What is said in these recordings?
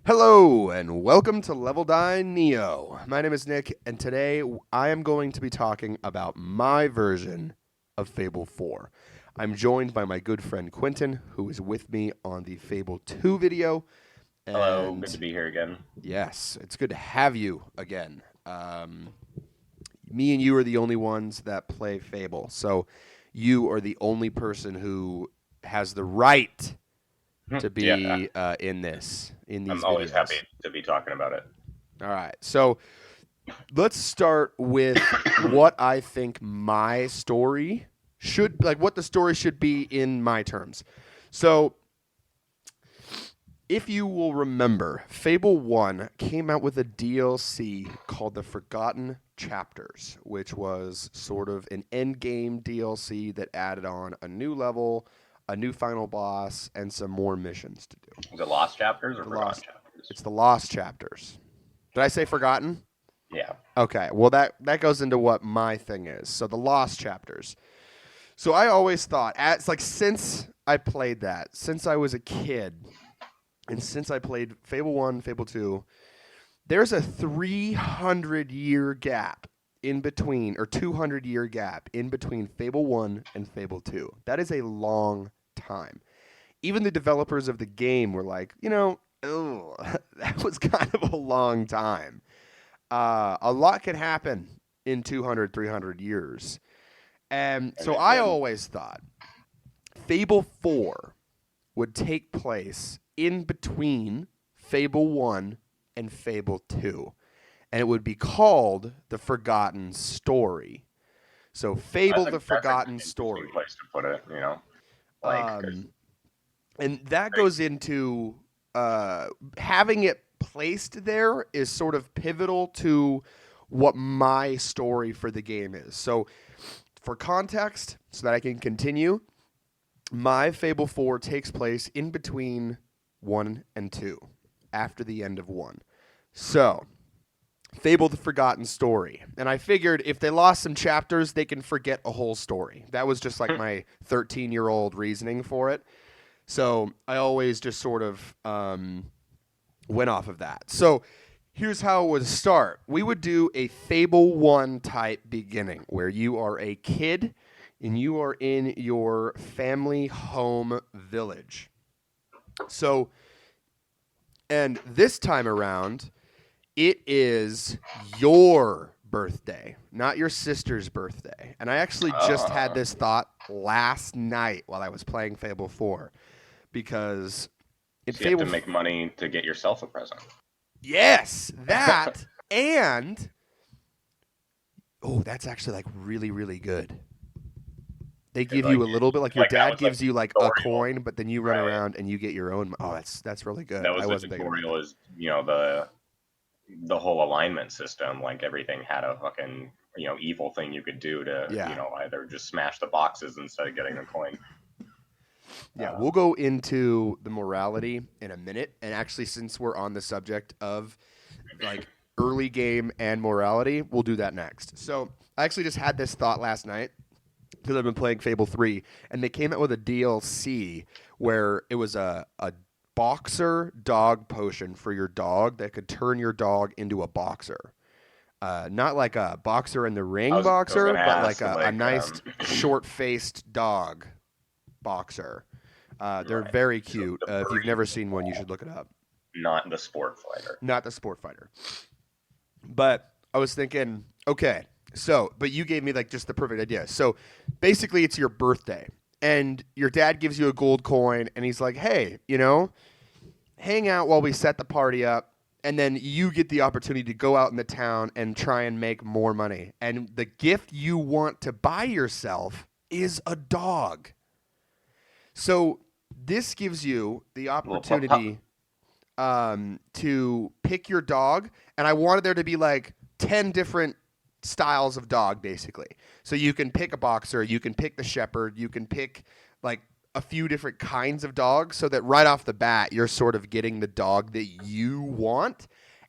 Hello and welcome to Level Die Neo. My name is Nick, and today I am going to be talking about my version of Fable 4. I'm joined by my good friend Quinton, who is with me on the Fable 2 video. Hello, good to And be here again. yes, it's good to have you again. Me and you are the only ones that play Fable, so you are the only person who has the right to Yeah, be in I'm these always happy videos. to be talking about it. All right, so let's start with what I think my story should like what the story should be in my terms. So, if you will remember, Fable 1 came out with a DLC called The Forgotten Chapters, which was sort of an end game DLC that added on a new level, a new final boss, and some more missions to do. Is it Lost Chapters or The Forgotten lost Chapters? It's the Lost Chapters. Did I say forgotten? Yeah. Okay, well that goes into what my thing is. So the Lost Chapters. So I always thought, it's like since I played that, since I was a kid, and since I played Fable 1, Fable 2, there's a 300-year gap in between, or 200-year gap in between Fable 1 and Fable 2. That is a long time. Even the developers of the game were like, oh, that was kind of a long time. A lot can happen in 200, 300 years. And And so it I did. always thought Fable 4 would take place in between Fable 1 and Fable 2. And it would be called The Forgotten Story. So, Fable the That's an Forgotten interesting Story. place to put it, like, because Um, and that goes into having it placed there is sort of pivotal to what my story for the game is. So, for context, so that I can continue, my Fable 4 takes place in between 1 and 2, after the end of 1. So, Fable the Forgotten Story. And I figured if they lost some chapters, they can forget a whole story. That was just like my 13-year-old reasoning for it. So I always just sort of went off of that. So here's how it would start. We would do a Fable 1 type beginning where you are a kid and you are in your family home village. So, and this time around, it is your birthday, not your sister's birthday. And I actually just had ah, this thought last night while I was playing Fable 4 because in so you have to Fable make money to get yourself a present. Yes, that and that's actually like really really good. They Because give you a little bit like your that dad was the gives you like a tutorial, coin, but then you run right? around and you get your own. Oh, that's really good. That I was the wasn't thinking about tutorial. that. Is the whole alignment system, like everything had a fucking evil thing you could do to Yeah, either just smash the boxes instead of getting a coin. yeah. Uh, We'll go into the morality in a minute, and actually, since we're on the subject of like early game and morality, we'll do that next. So I actually just had this thought last night because I've been playing Fable 3, and they came out with a DLC where it was a boxer dog potion for your dog that could turn your dog into a boxer. Not like a boxer in the ring I was boxer, gonna but like ask, a like, nice short faced dog boxer. They're right, very so cute. the If you've version never of seen one, you should look it up. not the sport fighter. Not the sport fighter. But I was thinking, okay, so, but you gave me like just the perfect idea. So basically, it's your birthday, and your dad gives you a gold coin, and he's like, hey, hang out while we set the party up. And then you get the opportunity to go out in the town and try and make more money. And the gift you want to buy yourself is a dog. So this gives you the Little pup pup. opportunity to pick your dog, and I wanted there to be like 10 different styles of dog, basically. So you can pick a boxer, you can pick the shepherd, you can pick like a few different kinds of dogs, so that right off the bat, you're sort of getting the dog that you want.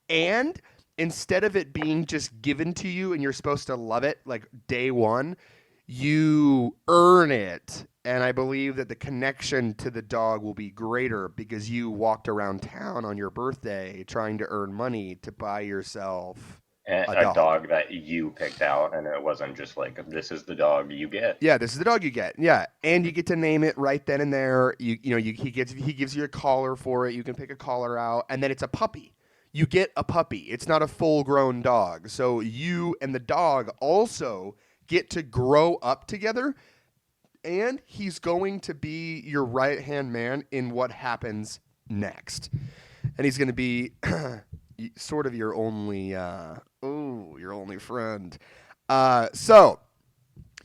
And instead of it being just given to you and you're supposed to love it like day one, you earn it. And I believe that the connection to the dog will be greater because you walked around town on your birthday trying to earn money to buy yourself a A dog. dog that you picked out, and it wasn't just like this is the dog you get. Yeah, this is the dog you get. Yeah, and you get to name it right then and there. He gives you a collar for it. You can pick a collar out, and then it's a puppy. You get a puppy. It's not a full grown dog. So you and the dog also get to grow up together, and he's going to be your right hand man in what happens next. And he's going to be sort of your only your only friend. So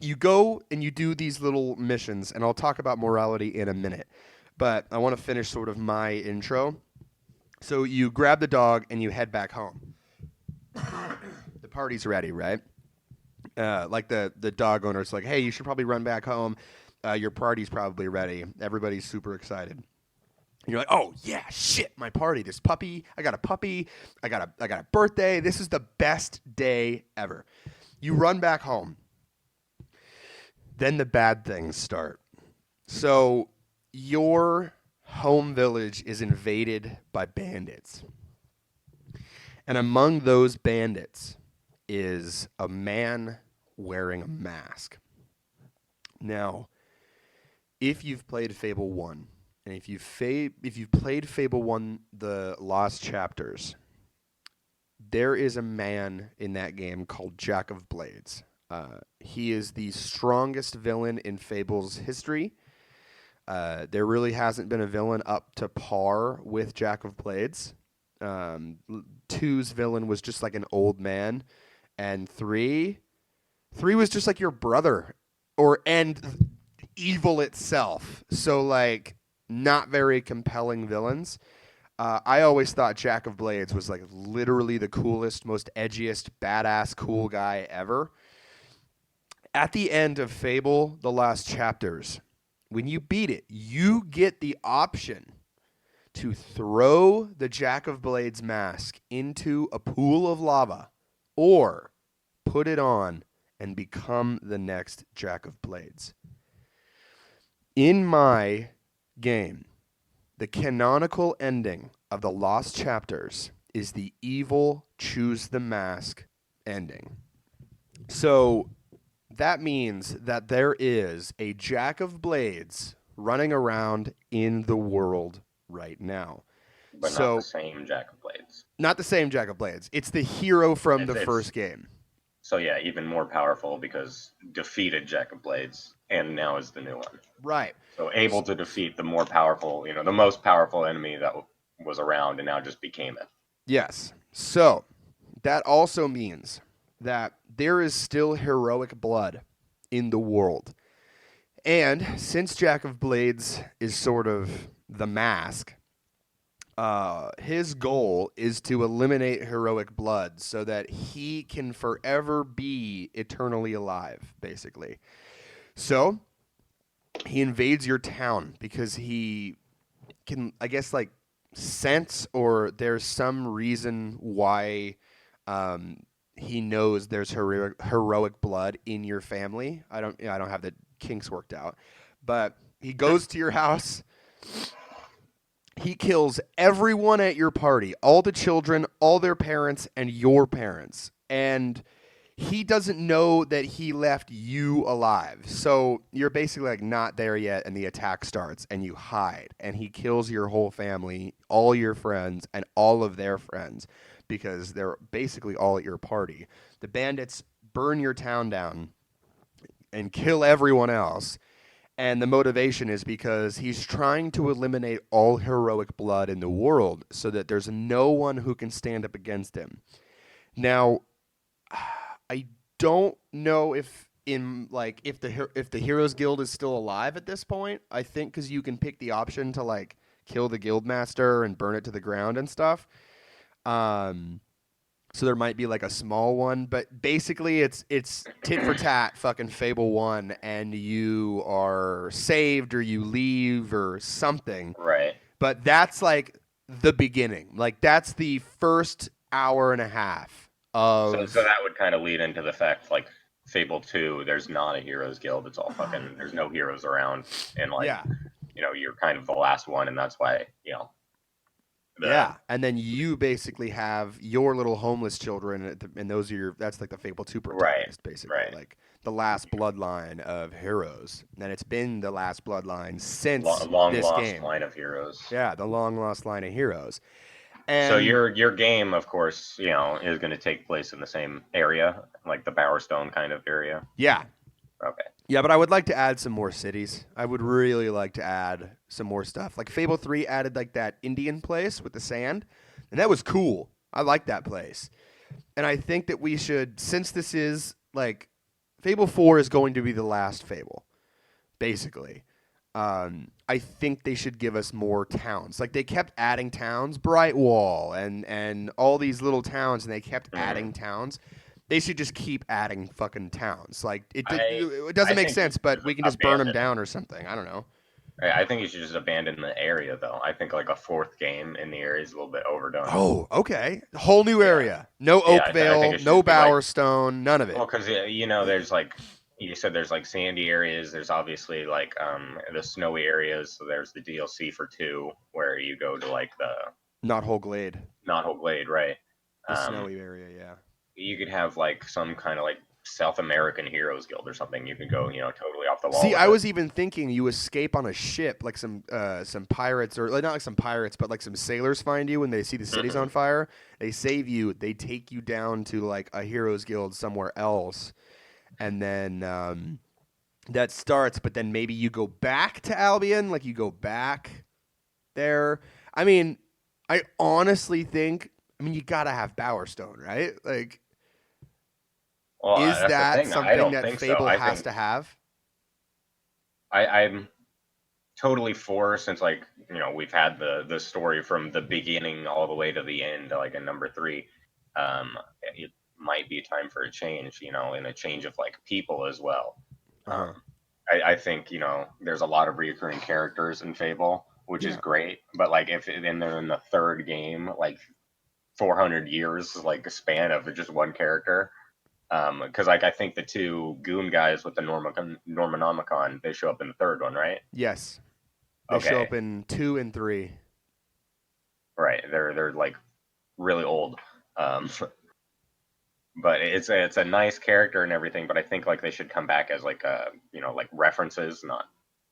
you go and you do these little missions, and I'll talk about morality in a minute. But I want to finish sort of my intro. So you grab the dog and you head back home. The party's ready, right? Like the dog owner's like, hey, you should probably run back home. Your party's probably ready. Everybody's super excited. And you're like, oh yeah, shit, my party. This puppy. I got a puppy. I got a birthday. This is the best day ever. You run back home. Then the bad things start. So your home village is invaded by bandits. And among those bandits is a man wearing a mask. Now, if you've played Fable 1, and if you've played Fable 1 the Lost Chapters, there is a man in that game called Jack of Blades. He is the strongest villain in Fable's history. There really hasn't been a villain up to par with Jack of Blades. 2's villain was just like an old man, and 3 was just like your brother, and evil itself. So like not very compelling villains. I always thought Jack of Blades was like literally the coolest, most edgiest, badass, cool guy ever. At the end of Fable, the Lost Chapters, when you beat it, you get the option to throw the Jack of Blades mask into a pool of lava or put it on and become the next Jack of Blades. In my game, the canonical ending of the Lost Chapters is the evil choose the mask ending. So that means that there is a Jack of Blades running around in the world right now. But not the So, same Jack of Blades. not the same Jack of Blades. It's the hero from the It's first game. so yeah, even more powerful because defeated Jack of Blades and now is the new one. Right. So able to defeat the more powerful, the most powerful enemy that was around and now just became it. Yes. So, that also means that there is still heroic blood in the world. And since Jack of Blades is sort of the mask, his goal is to eliminate heroic blood so that he can forever be eternally alive, basically. So he invades your town because he can, I guess, like sense or there's some reason why he knows there's heroic blood in your family. I don't have the kinks worked out, but he goes to your house. He kills everyone at your party, all the children, all their parents, and your parents. And he doesn't know that he left you alive. So you're basically like not there yet, and the attack starts, and you hide. And he kills your whole family, all your friends, and all of their friends because they're basically all at your party. The bandits burn your town down and kill everyone else. And the motivation is because he's trying to eliminate all heroic blood in the world so that there's no one who can stand up against him. Now, I don't know if the Heroes Guild is still alive at this point. I think because you can pick the option to like kill the guild master and burn it to the ground and stuff. So there might be like a small one, but basically it's tit for tat fucking Fable 1 and you are saved or you leave or something. Right. But that's like the beginning. Like that's the first hour and a half So of that would kind of lead into the fact like Fable 2, there's not a heroes guild. It's all fucking there's no heroes around, and like Yeah. you're kind of the last one, and that's why the Yeah, and then you basically have your little homeless children, and those are that's like the Fable 2 right, protagonist, basically, right, like the last bloodline of heroes. And it's been the last bloodline since long this lost game. line of heroes. Yeah, the long lost line of heroes. So And your game, of course, is going to take place in the same area, like the Bowerstone kind of area. yeah, Okay. yeah, but I would like to add some more cities. I would really like to add some more stuff. Like Fable 3 added like that Indian place with the sand, and that was cool. I like that place. And I think that we should, since this is like Fable 4 is going to be the last Fable, basically. I think they should give us more towns. Like they kept adding towns, Brightwall, and all these little towns, and they kept Mm. adding towns. They should just keep adding fucking towns. Like I it doesn't I make think you sense, should but just we can just burn them abandon it. down or something. I don't know. I think you should just abandon the area, though. I think like a fourth game in the area is a little bit overdone. Oh, okay. Whole new Yeah, area. No yeah. I think Oakvale, it should no just be like, Bowerstone, none of well, it. because there's like you said, there's like sandy areas. There's obviously like the snowy areas. So there's the DLC for 2 where you go to like the Not Whole Glade. Knothole Glade, right? The Um, snowy area, yeah. you could have like some kind of like South American Heroes Guild or something. You could go, totally off the wall See, with I it. was even thinking you escape on a ship, like some pirates, or like, not like some pirates, but like some sailors find you when they see the city's Hmm. on fire. They save you. They take you down to like a heroes guild somewhere else, and then that starts. But then maybe you go back to Albion, like you go back there. I mean, I honestly think. I mean, you gotta have Bowerstone, right? Like, Well, is that's the that thing. I something don't that think so. Fable I has think to have? I'm totally for, since like we've had the story from the beginning all the way to the end, like in number 3. It might be time for a change, and a change of like people as well. Uh Um, huh. I think there's a lot of recurring characters in Fable, which is Yeah. great. But like if and they're in the third game, like 400 years, like a span of just one character. Because like I think the two goon guys with the Normonomicon, they show up in the third one, right? Yes. They show Okay, up in 2 and 3. right. They're like really old. Um, but it's a nice character and everything. But I think like they should come back as like like references, not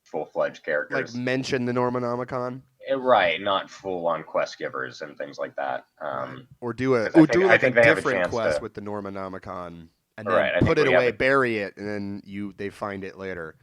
full fledged Like characters. mention the Normonomicon. Right, not full on quest givers and things like that. Right. Because Or do I like a think they have a different chance quest to. with the Normonomicon and then Right, I put think it we have away, a. bury it, and then they find it later.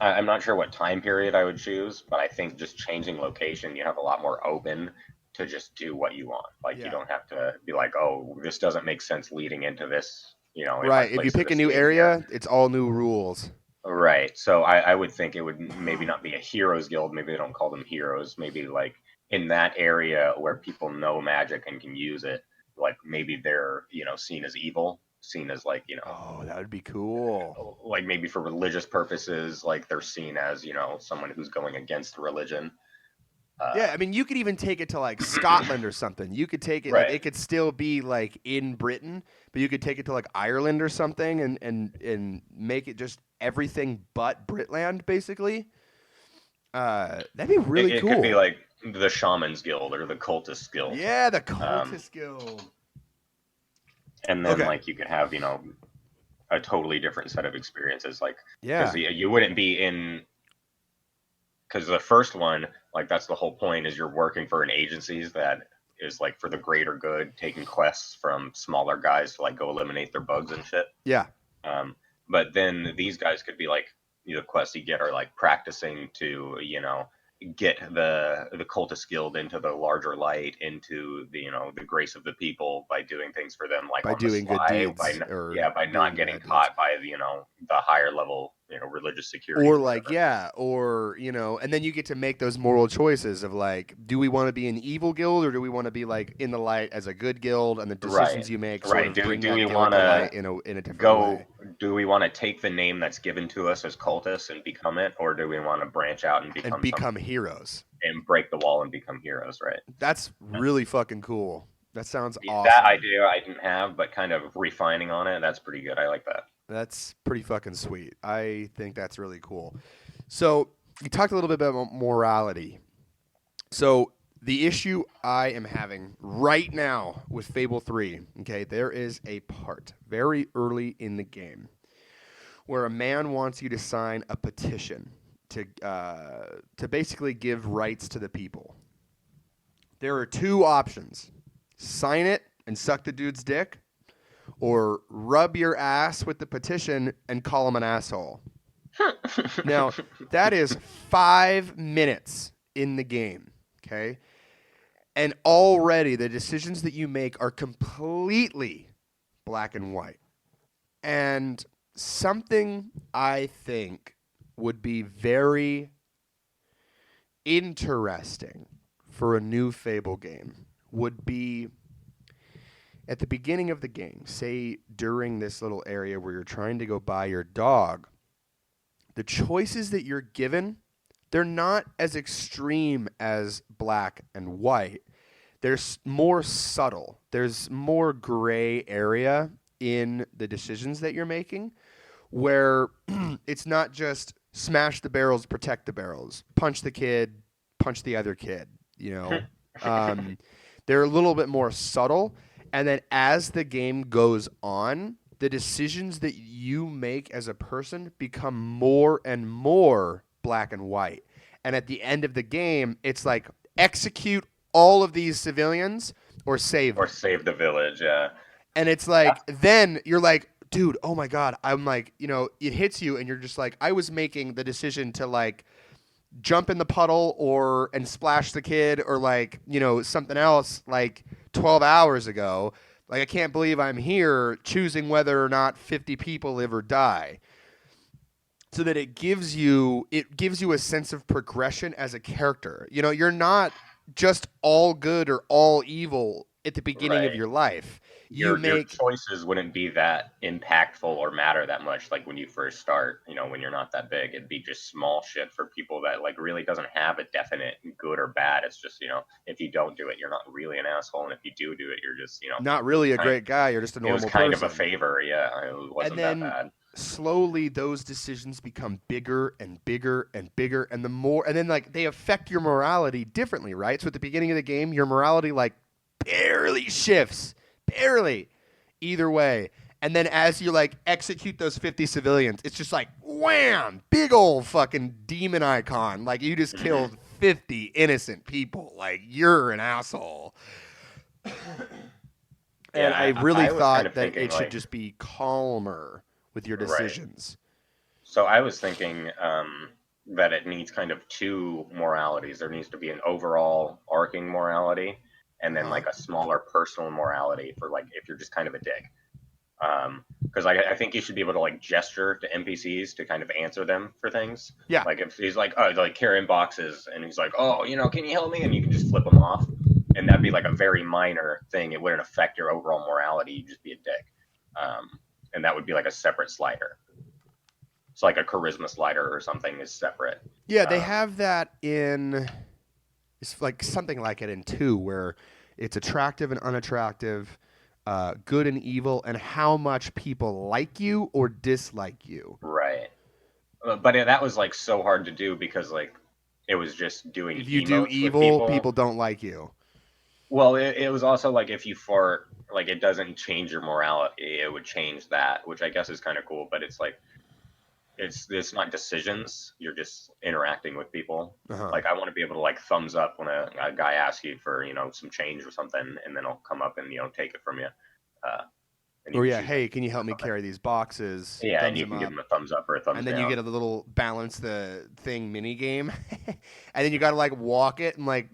I'm not sure what time period I would choose, but I think just changing location, you have a lot more open to just do what you want. Like you Yeah. don't have to be like, oh, this doesn't make sense leading into this. If I Right. If you place pick a this new game here. area, it's all new rules. Right. So I would think it would maybe not be a heroes guild. Maybe they don't call them heroes. Maybe like in that area where people know magic and can use it, like maybe they're, seen as evil, seen as like, Oh, that would be cool. like maybe for religious purposes, like they're seen as, someone who's going against religion. Yeah, Uh, I mean, you could even take it to like Scotland or something. You could take it like right. it could still be like in Britain, but you could take it to like Ireland or something and make it just everything but Britland, basically. That'd be really It could be cool. like the Shaman's Guild or the Cultist Guild. Yeah, the Um, Cultist Guild. and then Okay. like you could have, a totally different set of experiences. Like, because Yeah. you wouldn't be in, because the first one, like that's the whole point, is you're working for an agency that is like for the greater good, taking quests from smaller guys to like go eliminate their bugs and shit. Yeah. Um, but then these guys could be like, the quests you get are like practicing to, get the cultist guild into the larger light, into the grace of the people by doing things for them like By on the doing good sly, by deeds or yeah, by not doing getting bad deeds. caught by the higher level religious securities Or or like whatever. yeah, or and then you get to make those moral choices of like, do we want to be an evil guild or do we want to be like in the light as a good guild, and the Right, decisions you make sort right. of Do bring do that we guild want to light to in a different go? way. Do we want to take the name that's given to us as cultists and become it, or do we want to branch out and And become become something heroes. and break the wall and become heroes? Right. That's really fucking cool. That sounds That awesome. idea I didn't have, but kind of refining on it, that's pretty good. I like that. That's pretty fucking sweet. I think that's really cool. So you talked a little bit about morality. So the issue I am having right now with Fable 3, okay, there is a part very early in the game where a man wants you to sign a petition to basically give rights to the people. There are two options: sign it and suck the dude's dick, or rub your ass with the petition and call him an asshole. Now, that is 5 minutes in the game, okay? And already the decisions that you make are completely black and white. And something I think would be very interesting for a new Fable game would be at the beginning of the game, say during this little area where you're trying to go buy your dog, the choices that you're given, they're not as extreme as black and white. They're more subtle. There's more gray area in the decisions that you're making where it's not just smash the barrels, protect the barrels, punch the kid, punch the other kid, you know. Um, they're a little bit more subtle. And then as the game goes on, the decisions that you make as a person become more and more black and white. And at the end of the game, it's like execute all of these civilians or save Or them. save the village. Yeah. And it's like, then you're like, dude, oh my God. I'm like, you know, it hits you and you're just like, I was making the decision to like jump in the puddle or and splash the kid or like, you know, something else like 12 hours ago. Like, I can't believe I'm here choosing whether or not 50 people live or die. So that it gives you a sense of progression as a character. You know, you're not just all good or all evil at the beginning of Right. your life. You Your make choices wouldn't be that impactful or matter that much like when you first start, when you're not that big. It'd be just small shit for people that like really doesn't have a definite good or bad. It's just, if you don't do it, you're not really an asshole, and if you do it, you're just, not really a kind great guy, you're just a it was normal kind of a person. favor. Yeah, it And wasn't that then bad. slowly those decisions become bigger and bigger and bigger and the more and then like they affect your morality differently, right? So at the beginning of the game your morality like barely shifts, barely either way. And then as you like execute those 50 civilians, it's just like wham, big old fucking demon icon, like you just Hmm. killed 50 innocent people, like you're an asshole. And I Yeah, really I was kind thought of that thinking it should like, just be calmer with your right. decisions. So I was thinking that it needs kind of two moralities. There needs to be an overall arcing morality, and then Uh-huh. like a smaller personal morality for like if you're just kind of a dick. Because I think you should be able to like gesture to NPCs to kind of answer them for things. Yeah. Like if he's like, oh, like carrying boxes, and he's like, oh, can you help me? And you can just flip them off, and that'd be like a very minor thing. It wouldn't affect your overall morality. You'd just be a dick, um, and that would be like a separate slider. It's like a charisma slider or something is separate. Yeah, they Um, have that in it's like something like it in 2 where it's attractive and unattractive, good and evil, and how much people like you or dislike you. right. But that was like so hard to do because like it was just doing If you do emotes with evil, people. people don't like you. Well, it was also like if you fart, like it doesn't change your morality. It would change that, which I guess is kind of cool. But it's like it's not decisions. You're just interacting with people. Uh-huh. Like I want to be able to like thumbs up when a guy asks you for some change or something, and then I'll come up and take it from you, uh, and you Or can yeah, choose like hey, can you help or me something. carry these boxes? Yeah, and Thumbs you them can give up. them a thumbs up or a thumbs And then you get down. a little balance the thing mini game. And then you got to like walk it and like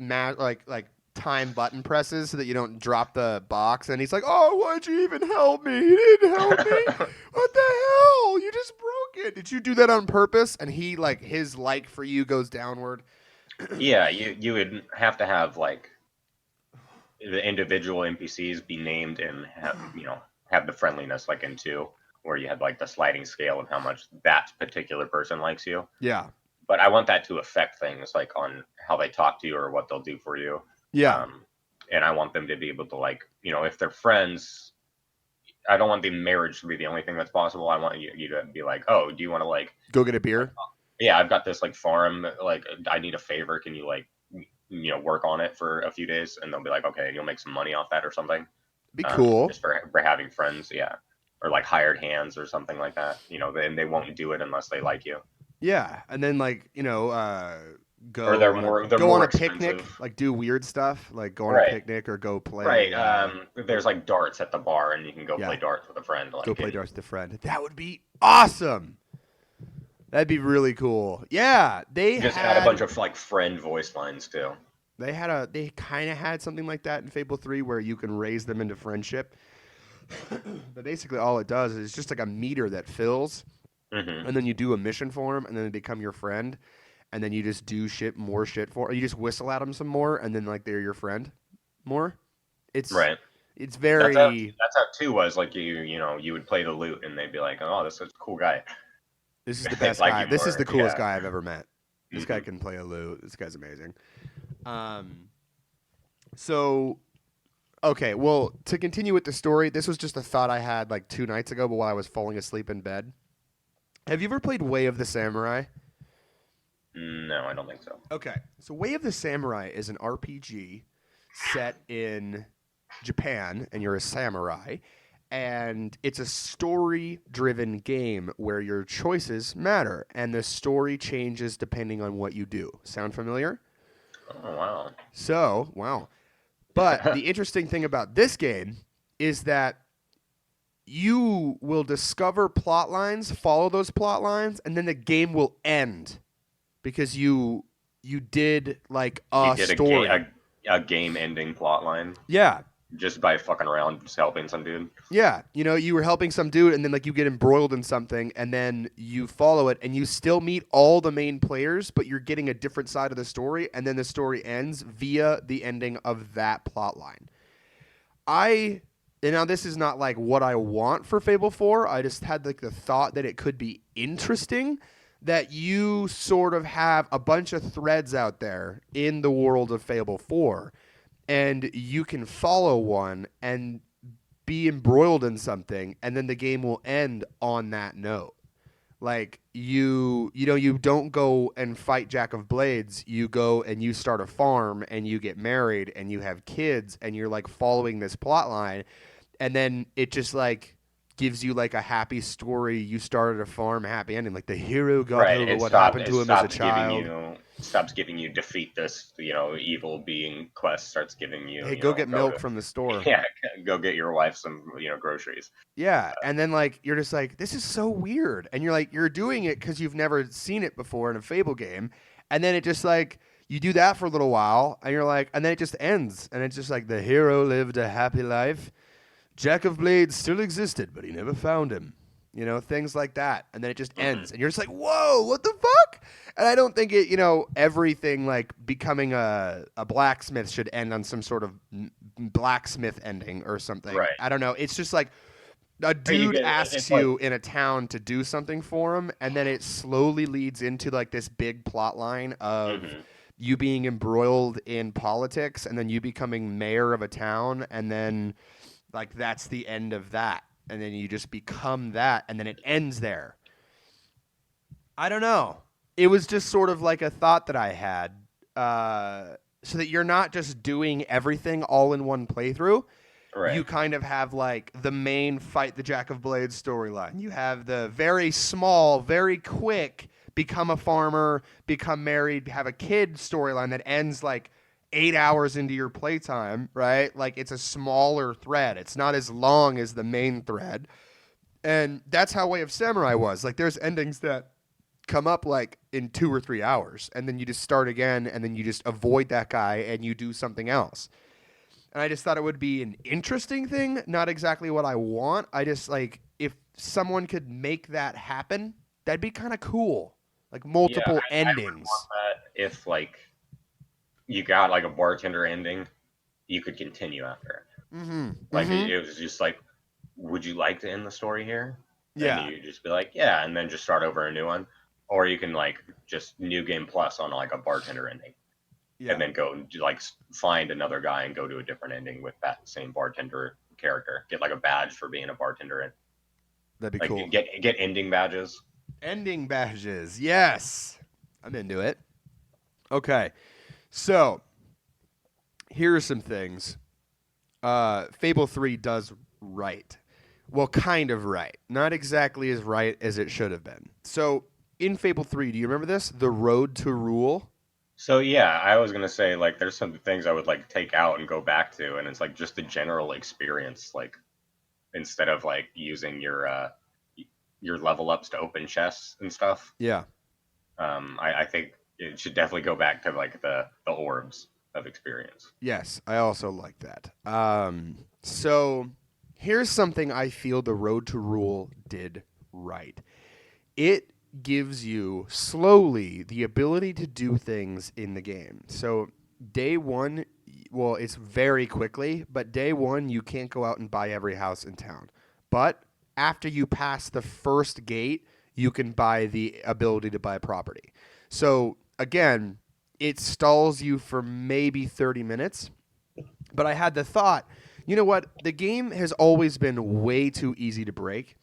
like time button presses so that you don't drop the box. And he's like, "Oh, why'd you even help me? You didn't help me. What the hell? You just broke it. Did you do that on purpose?" And he like his like for you goes downward. Yeah, you would have to have like the individual NPCs be named and have the friendliness like in two, where you had like the sliding scale of how much that particular person likes you. Yeah. But I want that to affect things like on how they talk to you or what they'll do for you. Yeah. Um, and I want them to be able to like if they're friends, I don't want the marriage to be the only thing that's possible. I want you to be like, oh, do you want to Go get a like, beer. yeah, I've got this like farm, like I need a favor. Can you like, work on it for a few days? And they'll be like, okay, you'll make some money off that or something. Be cool. Just for having friends, yeah, or like hired hands or something like that. They won't do it unless they like you, Yeah, and then like or they're go on more a picnic, expensive. like do weird stuff, like go on a Right, picnic or go right. play. There's like darts at the bar, and you can go play Yeah, darts with a friend, go like play and darts with a friend. That would be awesome. That'd be really cool. Yeah, just add a bunch of like friend voice lines too. they kind of had something like that in Fable 3 where you can raise them into friendship. But basically all it does is just like a meter that fills, Hmm. and then you do a mission for them and then they become your friend, and then you just do more shit for, or you just whistle at them some more and then like they're your friend more. It's Right. it's That's how very that's how two was. Like you would play the lute, and they'd be like, "Oh, this is a cool guy." this is the They'd best like guy. you This is more. the coolest Yeah. guy I've ever met. This guy Hmm. can play a lute. This guy's amazing. Um so okay, well, to continue with the story, this was just a thought I had like 2 nights ago, but while I was falling asleep in bed. Have you ever played Way of the Samurai? No, I don't think so. Okay. So Way of the Samurai is an RPG set in Japan, and you're a samurai, and it's a story-driven game where your choices matter, and the story changes depending on what you do. Sound familiar? Oh wow. So, wow. But the interesting thing about this game is that you will discover plot lines, follow those plot lines, and then the game will end because you did like You a did story. a game ending plot line Yeah. just by fucking around, just helping some dude. Yeah, you were helping some dude, and then like you get embroiled in something, and then you follow it, and you still meet all the main players, but you're getting a different side of the story, and then the story ends via the ending of that plot line. I and now this is not like what I want for Fable 4. I just had like the thought that it could be interesting that you sort of have a bunch of threads out there in the world of Fable 4, and you can follow one and be embroiled in something, and then the game will end on that note. Like you don't go and fight Jack of Blades. You go and you start a farm and you get married and you have kids and you're like following this plot line, and then it just like gives you like a happy story. You started a farm, happy ending. Like the hero got Right. over what happened It to him as a stops giving child. you defeat this, evil being quest, starts giving you, Hey, go get milk from the store. yeah, go get your wife some, groceries. Yeah, and then like you're just like this is so weird, and you're like you're doing it because you've never seen it before in a Fable game, and then it just like you do that for a little while, and you're like, and then it just ends, and it's just like the hero lived a happy life. Jack of Blades still existed, but he never found him. Things like that, and then it just Hmm. ends, and you're just like, whoa, what the fuck? And I don't think everything like becoming a blacksmith should end on some sort of blacksmith ending or something. Right. I don't know. It's just like a Or you dude get asks it's like, you in a town to do something for him, and then it slowly leads into like this big plot line of hmm you being embroiled in politics, and then you becoming mayor of a town, and then like that's the end of that, and then you just become that, and then it ends there. I don't know. It was just sort of like a thought that I had, so that you're not just doing everything all in one playthrough. right. You kind of have like the main fight the Jack of Blades storyline. You have the very small, very quick become a farmer, become married, have a kid storyline that ends like 8 hours into your playtime, right? Like it's a smaller thread. It's not as long as the main thread. And that's how Way of Samurai was. Like there's endings that come up like in 2 or 3 hours, and then you just start again, and then you just avoid that guy and you do something else. And I just thought it would be an interesting thing, not exactly what I want. I just like if someone could make that happen, that'd be kind of cool. Like Yeah, multiple I would want endings. that if like you got like a bartender ending, you could continue after. Mm-hmm. Like Mm-hmm. it was just like, would you like to end the story here? And Yeah. you just be like, yeah, and then just start over a new one. Or you can like just new game plus on like a bartender ending, and Yeah. then go and like find another guy and go to a different ending with that same bartender character. Get like a badge for being a bartender, and That'd be like cool. get ending badges. Ending badges. Yes. I'm into it. Okay. So, here are some things. Fable 3 does right. Well, kind of right. Not exactly as right as it should have been. So, in Fable 3, do you remember this? The road to rule? So yeah, I was gonna say like there's some things I would like take out and go back to, and it's like just the general experience, like instead of like using your level ups to open chests and stuff. Yeah. I think it should definitely go back to like the orbs of experience. Yes, I also like that. So here's something I feel the Road to Rule did right. It gives you slowly the ability to do things in the game. So day one, well, it's very quickly, but day one, you can't go out and buy every house in town. But after you pass the first gate, you can buy the ability to buy property. So again, it stalls you for maybe 30 minutes. But I had the thought, you know what? The game has always been way too easy to break.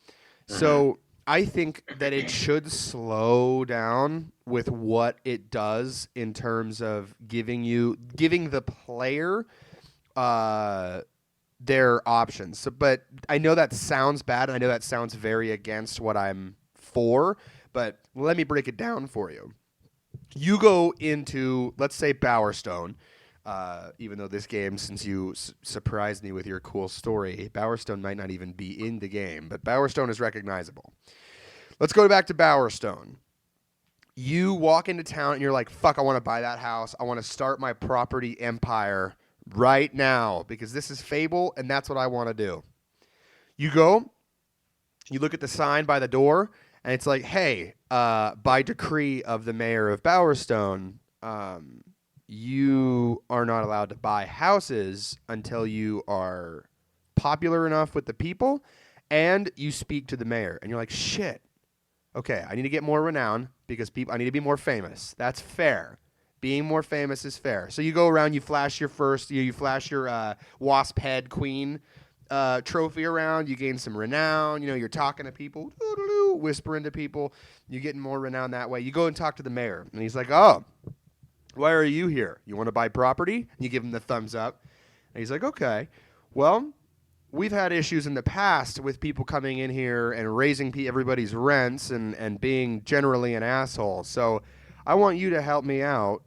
Hmm. So I think that it should slow down with what it does in terms of giving the player uh, their options. So, but I know that sounds bad. I know that sounds very against what I'm for. But let me break it down for you. You go into, let's say, Bowerstone. Even though this game, since you surprised me with your cool story, Bowerstone might not even be in the game, but Bowerstone is recognizable. Let's go back to Bowerstone. You walk into town and you're like, fuck, I want to buy that house. I want to start my property empire right now because this is Fable and that's what I want to do. You go, you look at the sign by the door, and it's like, hey, by decree of the mayor of Bowerstone, you are not allowed to buy houses until you are popular enough with the people and you speak to the mayor. And you're like, shit, okay, I need to get more renown because I need to be more famous. That's fair. Being more famous is fair. So you go around, you flash you flash your wasp head queen trophy around. You gain some renown. You know, you're talking to people, whispering to people. You're getting more renown that way. You go and talk to the mayor, and he's like, "Oh, why are you here? You want to buy property?" And you give him the thumbs up, and he's like, "Okay, well." We've had issues in the past with people coming in here and raising everybody's rents and being generally an asshole. So I want you to help me out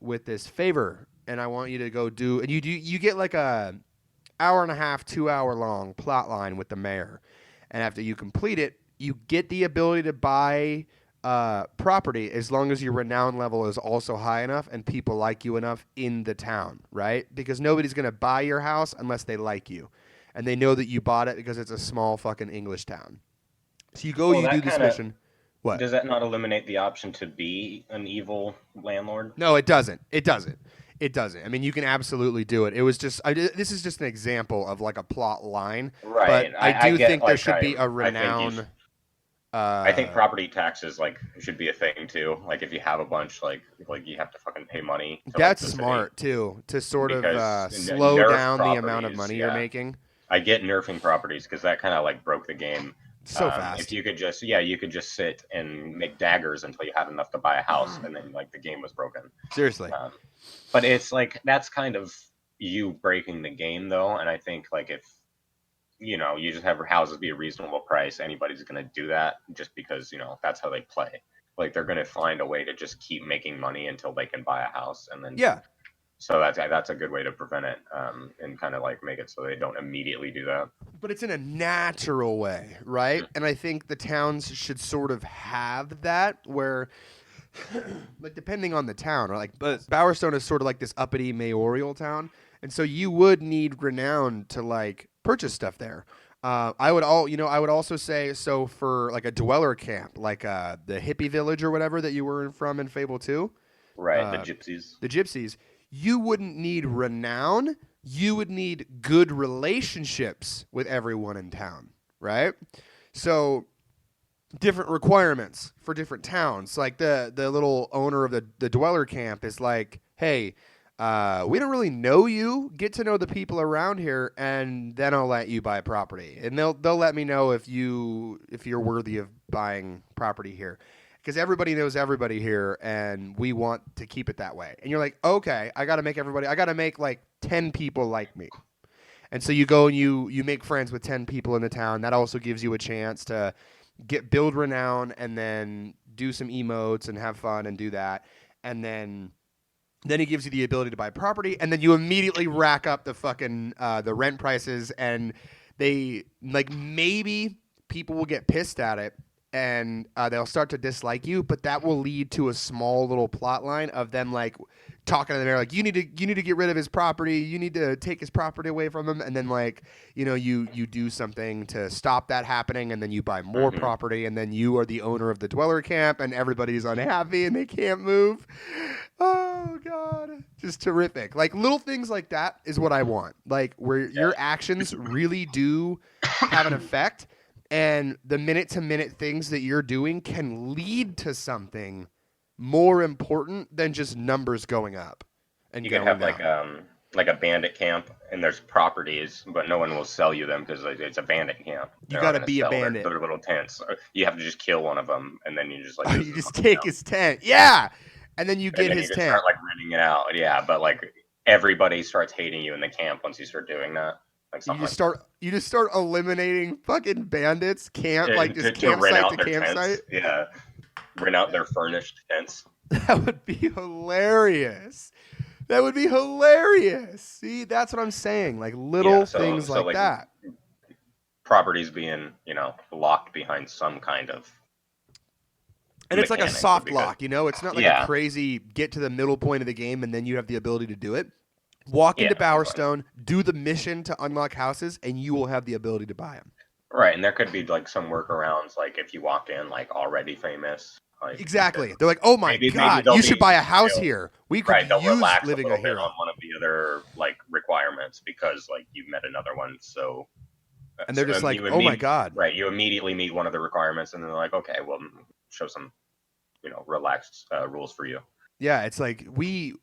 with this favor, and I want you to go do. And you get like a hour and a half, 2 hour long plot line with the mayor, and after you complete it, you get the ability to buy property as long as your renown level is also high enough and people like you enough in the town, right? Because nobody's gonna buy your house unless they like you and they know that you bought it because it's a small fucking English town. So you go, Well, you do that this kind of mission. What? does that not eliminate the option to be an evil landlord? No, it doesn't. It doesn't. It doesn't. I mean, you can absolutely do it. It was just this is just an example of like a plot line, but Right. I I do get think there like should be a I think you renown. I think Uh, property taxes like should be a thing too. Like if you have a bunch, like you have to fucking pay money to like that's the city smart too to sort of because slow nerf down the amount of properties. money you're Yeah, making I get nerfing properties because that kind of like broke the game. so If fast. you could just you could just sit and make daggers until you had enough to buy a house, and then like the game was broken. Seriously. Um, but it's like that's kind of you breaking the game though, and I think like if you just have houses be a reasonable price, anybody's going to do that just because, that's how they play. Like they're going to find a way to just keep making money until they can buy a house. And then, Yeah, so that's a good way to prevent it and kind of like make it so they don't immediately do that. but it's in a natural way, right? Mm. And I think the towns should sort of have that where like depending on the town, or like but Bowerstone is sort of like this uppity mayoral town, and so you would need renown to like purchase stuff there. I would also say so for like a dweller camp, like the hippie village or whatever that you were from in Fable Two, Right. The uh, gypsies. the gypsies. You wouldn't need renown. You would need good relationships with everyone in town, right? So different requirements for different towns. Like the little owner of the dweller camp is like, hey, We don't really know you. Get to know the people around here, and then I'll let you buy property. And they'll let me know if you're worthy of buying property here, because everybody knows everybody here, and we want to keep it that way. And you're like, okay, I got to make everybody. I got to make like 10 people like me. And so you go and you make friends with 10 people in the town. That also gives you a chance to build renown, and then do some emotes and have fun and do that, and then he gives you the ability to buy property, and then you immediately rack up the fucking the rent prices, and they like maybe people will get pissed at it, and they'll start to dislike you, but that will lead to a small little plot line of them like talking to the mayor like you need to get rid of his property, you need to take his property away from him, and then like you do something to stop that happening, and then you buy more Mm-hmm. property, and then you are the owner of the dweller camp, and everybody's unhappy and they can't move. Oh god, just terrific. Like little things like that is what I want. Like where your actions really do have an effect, and the minute to minute things that you're doing can lead to something more important than just numbers going up and You could going have down. like a bandit camp, and there's properties, but no one will sell you them because it's a bandit camp. You They're got not to going to be a sell bandit. their little tents. You have to just kill one of them, and then you just like, this You is just mine take now. his tent. Yeah. And then you And get then you his just start tent. like renting it out. Yeah, but like everybody starts hating you in the camp once you start doing that, like You something just like that. start you just start eliminating fucking bandits camp, like just To rent campsite to out their campsite. tents. Yeah, rent out their furnished tents. That would be hilarious. That would be hilarious. See, that's what I'm saying. Like Yeah, little things so like like that. properties being locked behind some kind of And it's like a mechanic would soft be good. lock, you know? It's not like a Yeah, crazy get to the middle point of the game and then you have the ability to do it. Walk yeah, into exactly. Bowerstone, do the mission to unlock houses, and you will have the ability to buy them. Right, and there could be like some workarounds, like if you walk in like already famous, like you could Exactly. They're like, oh my maybe God, they'll you should buy be a house they'll here. We could right they'll use relax a living a little bit on hero. one of the other like requirements because like you met another one, so, And they're just like, you oh my God. immediately meet one of the requirements, and they're like, okay, well, show some relaxed rules for you. Yeah, it's like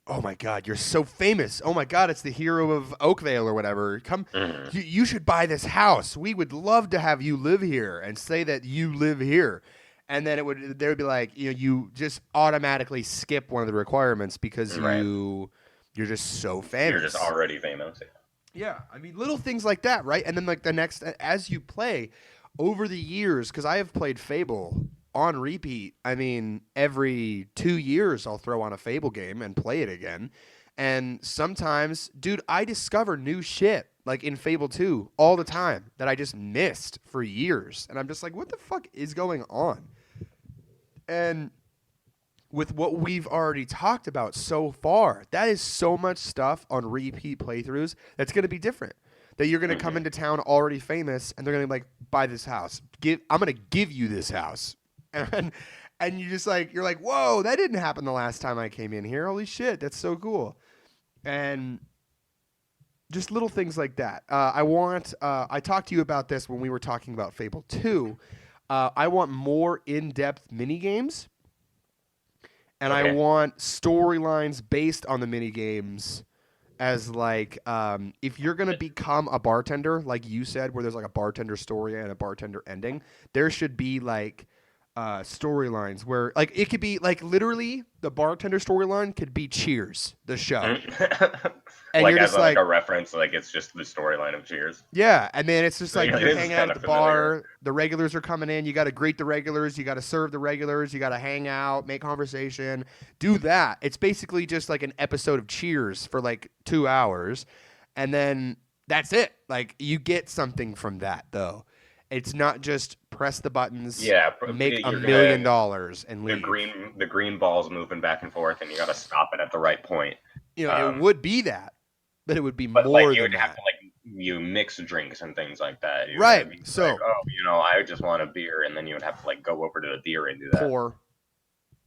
oh my God, you're so famous. Oh my God, it's the hero of Oakvale or whatever. Come, Hmm. you should buy this house. We would love to have you live here and say that you live here. And then they would be like, you just automatically skip one of the requirements because Right, you're just so you're just famous. already famous. Yeah, I mean little things like that, right? And then like the next as you play over the years, because I have played Fable on repeat. I mean, every 2 years I'll throw on a Fable game and play it again. And sometimes, dude, I discover new shit like in Fable 2 all the time that I just missed for years. And I'm just like, what the fuck is going on? And with what we've already talked about so far, that is so much stuff on repeat playthroughs that's going to be different. That you're going to come Hmm. into town already famous, and they're going to be like, buy this house. I'm going to give you this house, and you just like you're like, whoa, that didn't happen the last time I came in here. Holy shit, that's so cool. And just little things like that. I talked to you about this when we were talking about Fable 2. I want more in-depth mini games, and I Okay. want storylines based on the mini games. As like, if you're gonna become a bartender, like you said, where there's like a bartender story and a bartender ending, there should be like storylines where like it could be like literally the bartender storyline could be Cheers, the show, and Like you're as just like like, a reference, like it's just the storyline of Cheers. yeah, and then it's just So like you're like, you're this is hanging out kind at of the familiar. bar. The regulars are coming in. You got to greet the regulars. You got to serve the regulars. You got to hang out, make conversation, do that. It's basically just like an episode of Cheers for like 2 hours, and then that's it. Like you get something from that though. It's not just press the buttons, Yeah, make a you're million gonna dollars, and leave. the green ball's moving back and forth, and you got to stop it at the right point. It Um, would be that, but it would be but like more you than would have that. to like you mix drinks and things like that. You Right. would be like, So oh, I just want a beer, and then you would have to like go over to the beer and do that. pour,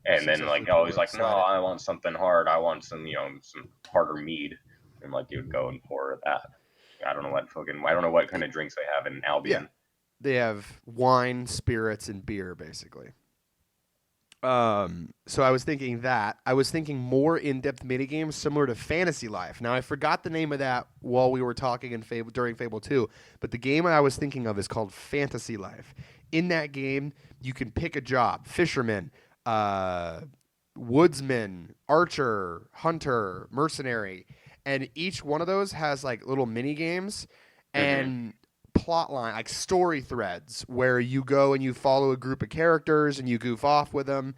And then successfully like always pour, like, no, slide it. I want something hard. I want some harder mead, and like you would go and pour that. I don't know what kind of drinks they have in Yeah. Albion. They have wine, spirits, and beer, basically. So I was thinking that. I was thinking more in-depth minigames similar to Fantasy Life. Now I forgot the name of that while we were talking in Fable during Fable 2, but the game I was thinking of is called Fantasy Life. In that game, you can pick a job: fisherman, uh, woodsman, archer, hunter, mercenary, and each one of those has like little mini games Hmm. and plot line, like story threads, where you go and you follow a group of characters and you goof off with them.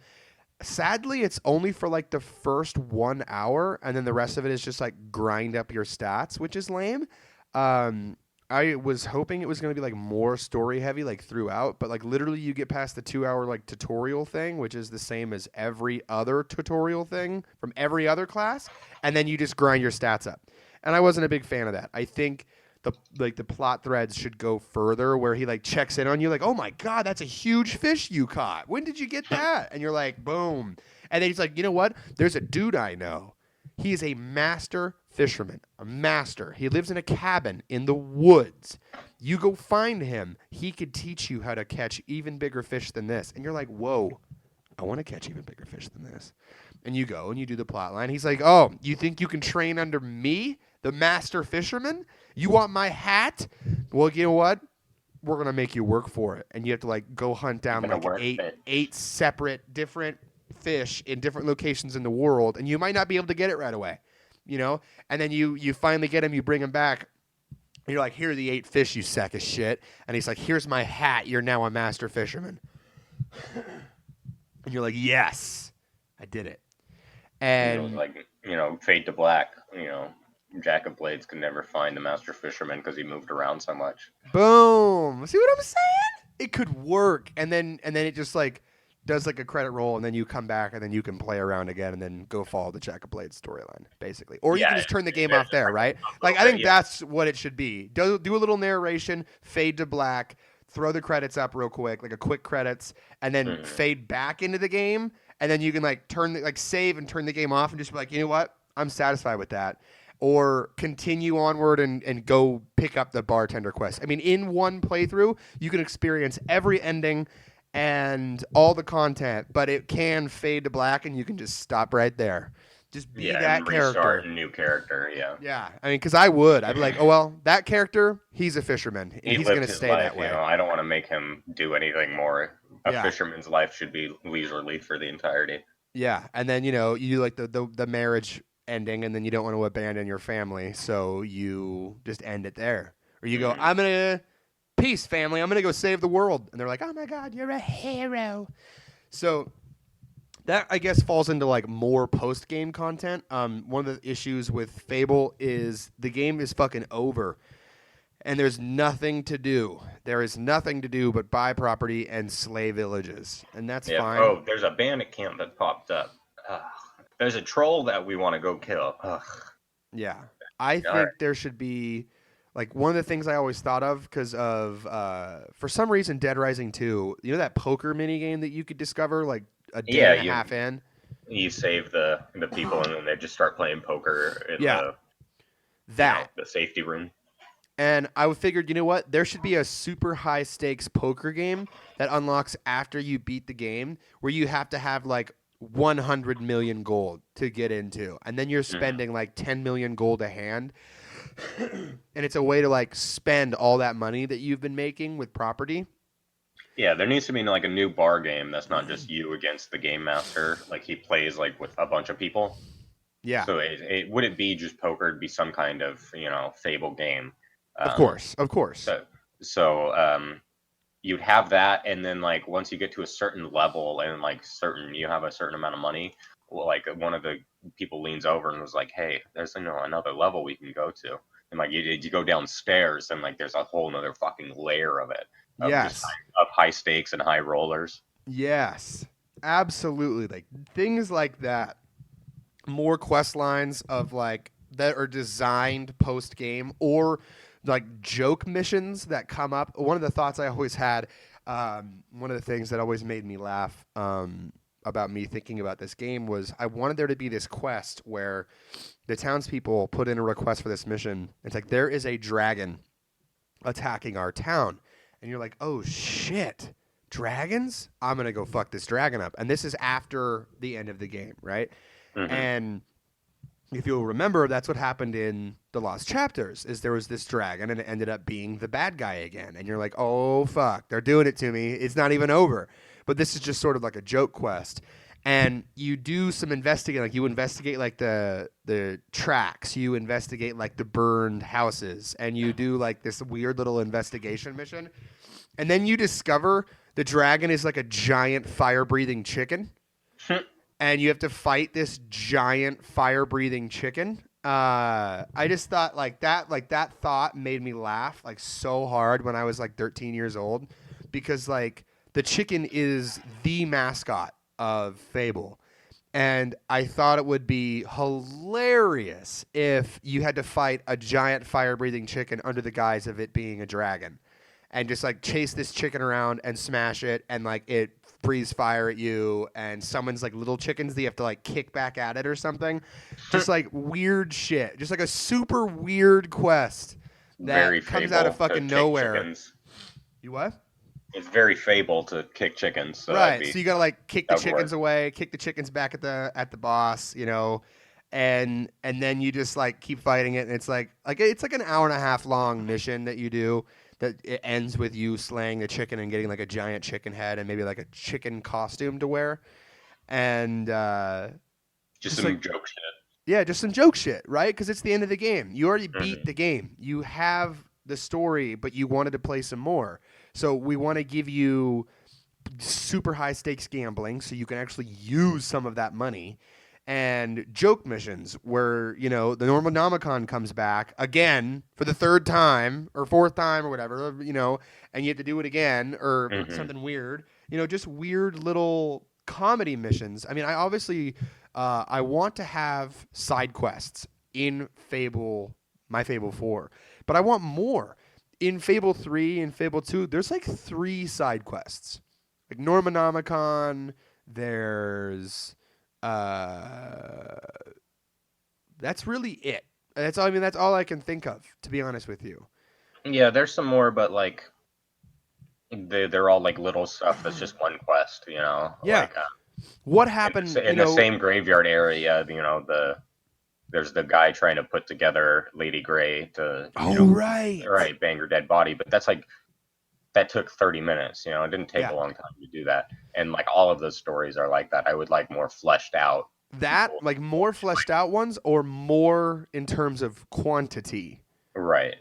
Sadly, it's only for like the first 1 hour, and then the rest of it is just like grind up your stats, which is lame. Um, I was hoping it was going to be like more story heavy, like throughout, but like literally, you get past the 2 hour like tutorial thing, which is the same as every other tutorial thing from every other class, and then you just grind your stats up. And I wasn't a big fan of that. I think the plot threads should go further where he like checks in on you like, "Oh my god, that's a huge fish you caught. When did you get that?" And you're like, "Boom." And then he's like, "You know what? There's a dude I know. He is a master fisherman. A master. He lives in a cabin in the woods. You go find him. He could teach you how to catch even bigger fish than this." And you're like, "Whoa. I want to catch even bigger fish than this." And you go and you do the plot line. He's like, "Oh, you think you can train under me, the master fisherman? You want my hat? Well, you know what? We're gonna make you work for it." And you have to like go hunt You're down gonna like work eight it. eight separate different fish in different locations in the world, and you might not be able to get it right away, you know. And then you finally get him, you bring him back. And you're like, "Here are the 8 fish, you sack of shit." And he's like, "Here's my hat. You're now a master fisherman." And you're like, "Yes, I did it." You know, And like fade to black. Jack of Blades could never find the master fisherman because he moved around so much. boom. See what I'm saying? It could work. And then it just like does like a credit roll, and then you come back and then you can play around again and then go follow the Jack of Blades storyline, basically. Or you Yeah, can just turn the game there's off just there, like right? a Like little I bit. think Yeah. that's what it should be. Do a little narration, fade to black, throw the credits up real quick, like a quick credits, and then Hmm. fade back into the game, and then you can like save and turn the game off and just be like, "You know what? I'm satisfied with that." Or continue onward and go pick up the bartender quest. I mean, in one playthrough, you can experience every ending and all the content, but it can fade to black and you can just stop right there. Just be Yeah, that and restart character. a new character. Yeah. Yeah. I mean, because I would. I'd be like, "Oh, well, that character, he's a fisherman and He he's going lived to his stay life. that way." I don't want to make him do anything more. A Yeah. fisherman's life should be leisurely for the entirety. Yeah. And then, you do like the marriage ending and then you don't want to abandon your family. So you just end it there. Or you go, Hmm. "I'm going to peace, family. I'm gonna go save the world." And they're like, "Oh my god, you're a hero." So that I guess falls into like more post game content. One of the issues with Fable is the game is fucking over, and there's nothing to do. There is nothing to do but buy property and slay villages, and that's Yeah. fine. Oh, there's a bandit camp that popped up. Ugh. There's a troll that we want to go kill. Ugh. Yeah, I All right. think there should be like one of the things I always thought of because of for some reason Dead Rising 2. You know that poker mini game that you could discover like a day Yeah, and a you half in. you save the people and then they just start playing poker in Yeah, the that. the safety room. And I figured, you know what? There should be a super high stakes poker game that unlocks after you beat the game where you have to have like 100 million gold to get into. And then you're Hmm. spending like 10 million gold a hand. And it's a way to like spend all that money that you've been making with property. Yeah, there needs to be like a new bar game that's not just you against the game master. Like he plays like with a bunch of people. Yeah, So it wouldn't be just poker; it'd be some kind of Fable game. of Um, course. Of course. so so you'd have that, and then like once you get to a certain level and like certain you have a certain amount of money, well, like one of the people leans over and was like, "Hey, there's another level we can go to." And like you go downstairs, and like there's a whole another fucking layer of it of just Yes. high stakes and high rollers. Yes. Absolutely. Like things like that. More quest lines of like that are designed post game or like joke missions that come up. One of the thoughts I always had, one of the things that always made me laugh about me thinking about this game was I wanted there to be this quest where the townspeople put in a request for this mission. It's like there is a dragon attacking our town, and you're like, "Oh shit." dragons? I'm going to go fuck this dragon up. And this is after the end of the game, right? Mm-hmm. And if you'll remember, that's what happened in the Lost Chapters. Is there was this dragon, and it ended up being the bad guy again. And you're like, oh fuck, they're doing it to me. It's not even over. But this is just sort of like a joke quest. And you do some investigating, like you investigate like the tracks, you investigate like the burned houses, and you do like this weird little investigation mission. And then you discover the dragon is like a giant fire breathing chicken, and you have to fight this giant fire breathing chicken. I just thought like that thought made me laugh like so hard when I was like 13 years old, because like the chicken is the mascot of Fable. And I thought it would be hilarious if you had to fight a giant fire breathing chicken under the guise of it being a dragon, and just like chase this chicken around and smash it, and like it breathes fire at you and summons like little chickens that you have to like kick back at it or something. Just like weird shit. Just like a super weird quest that Very comes out Fable of fucking to kick nowhere. chickens. You what? It's very Fable to kick chickens. So Right. So you gotta like kick the that would chickens work. away, kick the chickens back at the boss, you know, and then you just like keep fighting it, and it's like it's like an hour and a half long mission that you do, that it ends with you slaying the chicken and getting like a giant chicken head and maybe like a chicken costume to wear, and Just just some like joke shit. yeah, just some joke shit, right? Because it's the end of the game. You already beat Mm-hmm. the game. You have the story, but you wanted to play some more. So we want to give you super high stakes gambling so you can actually use some of that money, and joke missions where, you know, the Normonomicon comes back again for the third time or fourth time or whatever, you know, and you have to do it again or Mm-hmm. something weird, you know, just weird little comedy missions. I mean, I obviously I want to have side quests in Fable, my Fable 4, but I want more. In Fable 3 and Fable 2, there's like 3 side quests. Like Normonomicon, there's uh that's really it. That's all, I mean, that's all I can think of, to be honest with you. Yeah, there's some more, but like they're all like little stuff that's just one quest. You know, Yeah. like What happened, you in the know, same graveyard area. You know, there's the guy trying to put together Lady Grey to, you oh know, right. right, bang her dead body, but that's like that took 30 minutes. You know, it didn't take Yeah. a long time to do that. And like all of those stories are like that. I would like more fleshed out That people. like more fleshed out ones or more in terms of quantity. Right.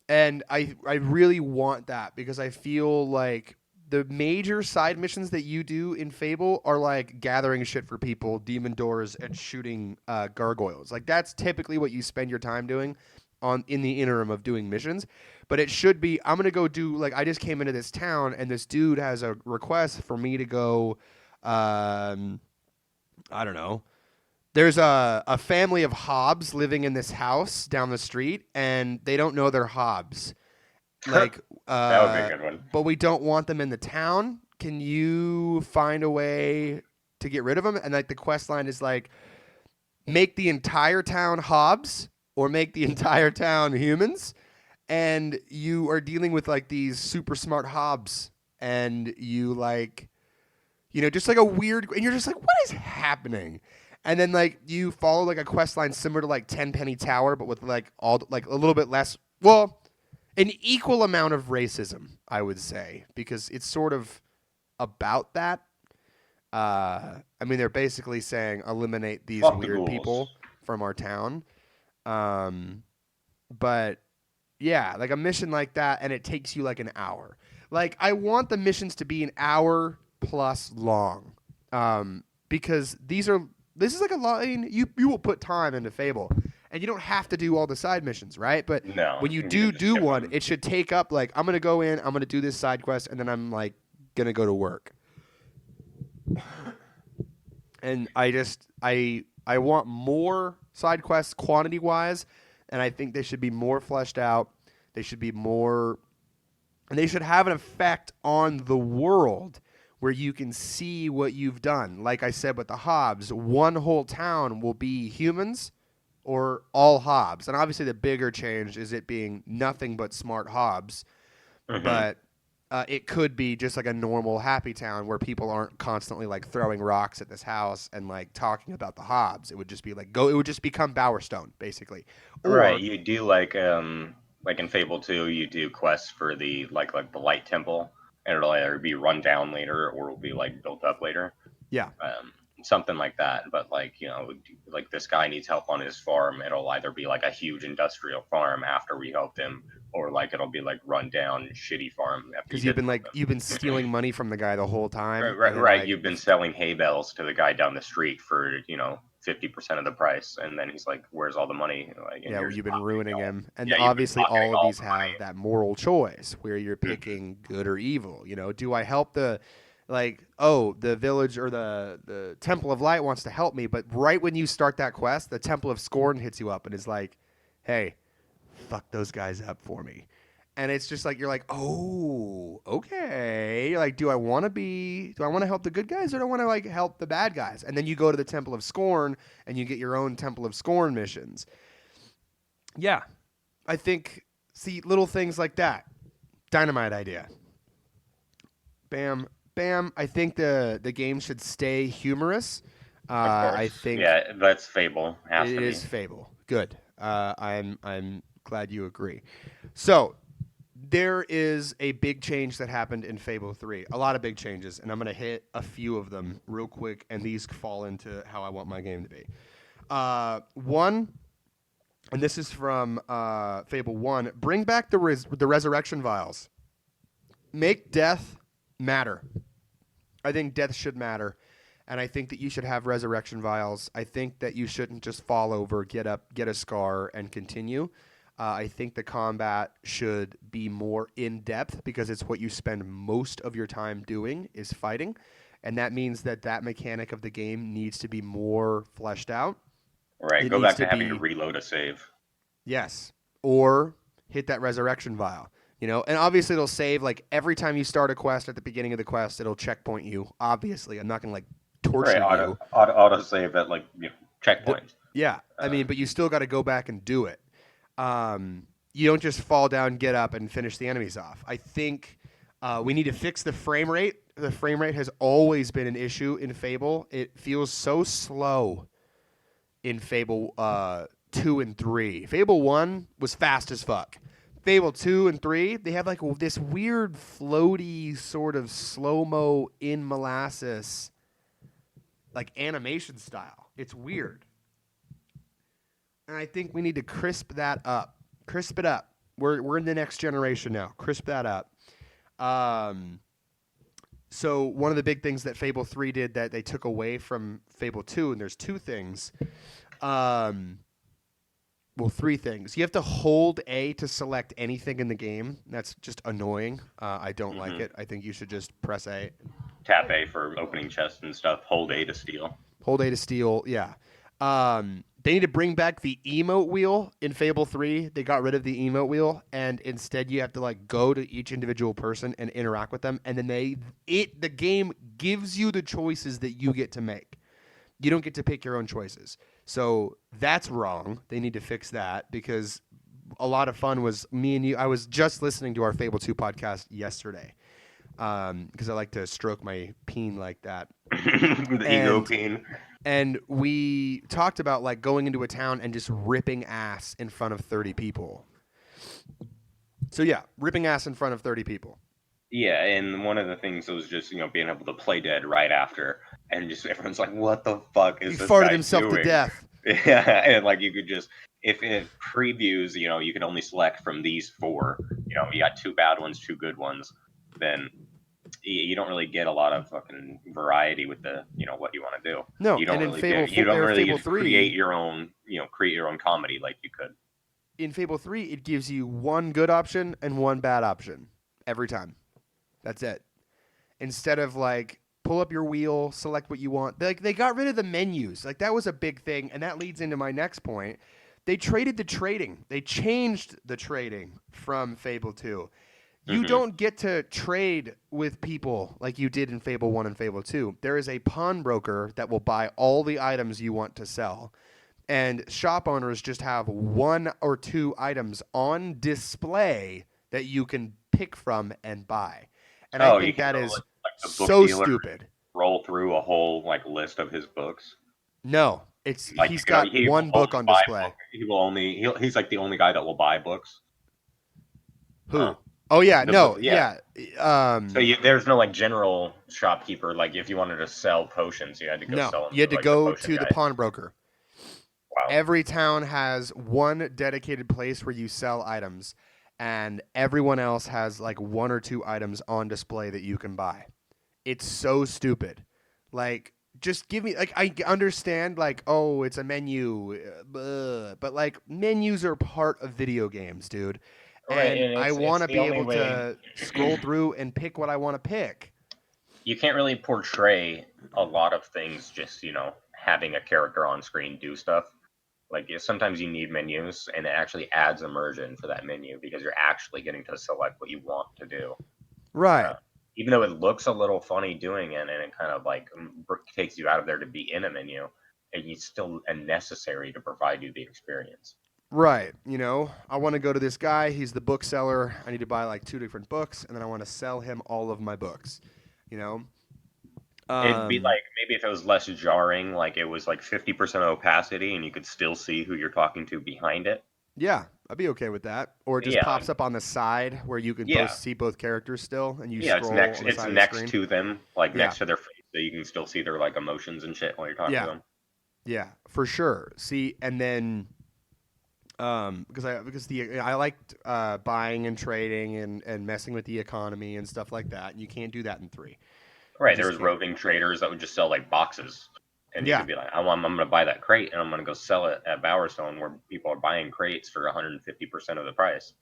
And I really want that, because I feel like the major side missions that you do in Fable are like gathering shit for people, demon doors, and shooting gargoyles. Like that's typically what you spend your time doing on in the interim of doing missions. But it should be, I'm gonna go do, like, I just came into this town and this dude has a request for me to go, I don't know. There's a family of Hobbs living in this house down the street, and they don't know they're Hobbs. Like, That would be a good one. but we don't want them in the town. Can you find a way to get rid of them? And like the quest line is like, make the entire town Hobbs or make the entire town humans. And you are dealing with like these super smart Hobbs, and you like, you know, just like a weird, and you're just like, what is happening? And then like you follow like a quest line similar to like Tenpenny Tower, but with like all like a little bit less, well, an equal amount of racism, I would say, because it's sort of about that. I mean, they're basically saying eliminate these Fuck the weird ghouls. people from our town. Um, but yeah, like a mission like that, and it takes you like an hour. Like I want the missions to be an hour plus long, because this is like a lot. I mean, you will put time into Fable, and you don't have to do all the side missions, right? But No, when you you can just do skip one, them. it should take up like, I'm gonna go in, I'm gonna do this side quest, and then I'm like gonna go to work. And I want more side quests quantity wise, and I think they should be more fleshed out. They should be more, and they should have an effect on the world where you can see what you've done. Like I said with the Hobbs, one whole town will be humans or all Hobbs. And obviously the bigger change is it being nothing but smart Hobbs. Hmm. But It could be just like a normal happy town where people aren't constantly like throwing rocks at this house and like talking about the Hobbs. It would just be like it would just become Bowerstone basically. Right, Or you do like in Fable 2, you do quests for the like the light temple, and it'll either be run down later or it'll be like built up later. yeah, um, Something like that. But like like this guy needs help on his farm. It'll either be like a huge industrial farm after we helped him, or like it'll be like run down shitty farm after you because didn't help you've been him. stealing money from the guy the whole time, Right, and right, then right. like You've been selling hay bales to the guy down the street for 50% of the price, and then he's like, "Where's all the money?" Like, and yeah, you're you've just been pocketing ruining all. him. And Yeah, you've been obviously, pocketing all of all these the have that moral choice where you're money. picking good or evil. Do I help the like oh the village or the Temple of Light wants to help me, but right when you start that quest, the Temple of Scorn hits you up and is like, hey, fuck those guys up for me. And it's just like you're like, oh, okay. You're like, do I want to help the good guys or do I want to like help the bad guys? And then you go to the Temple of Scorn and you get your own Temple of Scorn missions. Yeah, I think see little things like that. Dynamite idea. Bam, bam. I think the game should stay humorous. Of I course, think yeah, that's Fable. it Has to be. is Fable. Good. I'm glad you agree. So there is a big change that happened in Fable 3. A lot of big changes, and I'm going to hit a few of them real quick, and these fall into how I want my game to be. One, and this is from Fable 1, bring back the resurrection vials. Make death matter. I think death should matter. And I think that you should have resurrection vials. I think that you shouldn't just fall over, get up, get a scar, and continue. I think the combat should be more in depth because it's what you spend most of your time doing is fighting, and that means that mechanic of the game needs to be more fleshed out. Right, It go needs back to to having to be reload a save. yes, or hit that resurrection vial. And obviously it'll save like every time you start a quest at the beginning of the quest, it'll checkpoint you. Obviously, I'm not gonna like Right, torture you. auto save at like The, checkpoints. yeah, I Uh, mean, but you still got to go back and do it. You don't just fall down, get up, and finish the enemies off. I think we need to fix the frame rate. The frame rate has always been an issue in Fable. It feels so slow in Fable 2 and 3. Fable 1 was fast as fuck. Fable 2 and 3, they have like this weird floaty sort of slow-mo in molasses like animation style. It's weird. And I think we need to crisp that up. Crisp it up. We're in the next generation now. Crisp that up. So one of the big things that Fable 3 did that they took away from Fable 2, and there's two things. Well, three things. You have to hold A to select anything in the game. That's just annoying. I don't like it. I think you should just press A. Tap A for opening chests and stuff. Hold A to steal. Hold A to steal. Yeah. They need to bring back the emote wheel in Fable 3. They got rid of the emote wheel, and instead you have to like go to each individual person and interact with them, and then the game gives you the choices that you get to make. You don't get to pick your own choices. So that's wrong. They need to fix that because a lot of fun was me and you. I was just listening to our Fable 2 podcast yesterday because I like to stroke my peen like that. The ego peen. And we talked about like going into a town and just ripping ass in front of 30 people. So yeah, ripping ass in front of 30 people. Yeah, and one of the things was just being able to play dead right after, and just everyone's like, "What the fuck is He this farted guy himself to doing?" death. Yeah, and like you could just if it previews, you can only select from these four. You got two bad ones, two good ones. Then you don't really get a lot of fucking variety with the what you want to do. No, You don't and in really Fable get you 4, don't or really Fable get to 3, create your own comedy like you could. in Fable 3, it gives you one good option and one bad option every time. That's it. Instead of like pull up your wheel, select what you want. They got rid of the menus. Like that was a big thing, and that leads into my next point. They traded the trading. They changed the trading from Fable 2. You Mm-hmm. don't get to trade with people like you did in Fable 1 and Fable 2. There is a pawnbroker that will buy all the items you want to sell. And shop owners just have one or two items on display that you can pick from and buy. And I Oh, you think can that go is like the book so dealer, stupid. roll through a whole like list of his books. No, it's Like he's got he will one book only on buy display. book. He's like the only guy that will buy books. Who? Oh yeah, The book, no, yeah. yeah. So there's no like general shopkeeper. Like if you wanted to sell potions, you had to go No, sell them you had to to like the go potion to the guy. pawnbroker. Wow. Every town has one dedicated place where you sell items, and everyone else has like one or two items on display that you can buy. It's so stupid. Like, just give me like I understand like oh it's a menu, but like menus are part of video games, dude. Right, And and I it's want to the be only able way. to scroll through and pick what I want to pick. You can't really portray a lot of things just having a character on screen do stuff. Like sometimes you need menus, and it actually adds immersion for that menu because you're actually getting to select what you want to do. Right. Uh, Even though it looks a little funny doing it, and it kind of like takes you out of there to be in a menu, it's still necessary to provide you the experience. Right. I want to go to this guy. He's the bookseller. I need to buy like two different books, and then I want to sell him all of my books. You know. It'd be Um. like maybe if it was less jarring, like it was like 50% opacity, and you could still see who you're talking to behind it. Yeah, I'd be okay with that. Or it just Yeah, pops up on the side where you can both yeah, see both characters still, and you yeah. It's scroll next. on the It's side of the next screen. to them, like Yeah. next to their face, so you can still see their like emotions and shit while you're talking to Yeah. them. Yeah. For sure. See, and then because I liked buying and trading and messing with the economy and stuff like that. And you can't do that in 3. You Right. There just was can't. roving traders that would just sell like boxes, and you Yeah. could be like, I'm going to buy that crate, and I'm going to go sell it at Bowerstone, where people are buying crates for 150% of the price.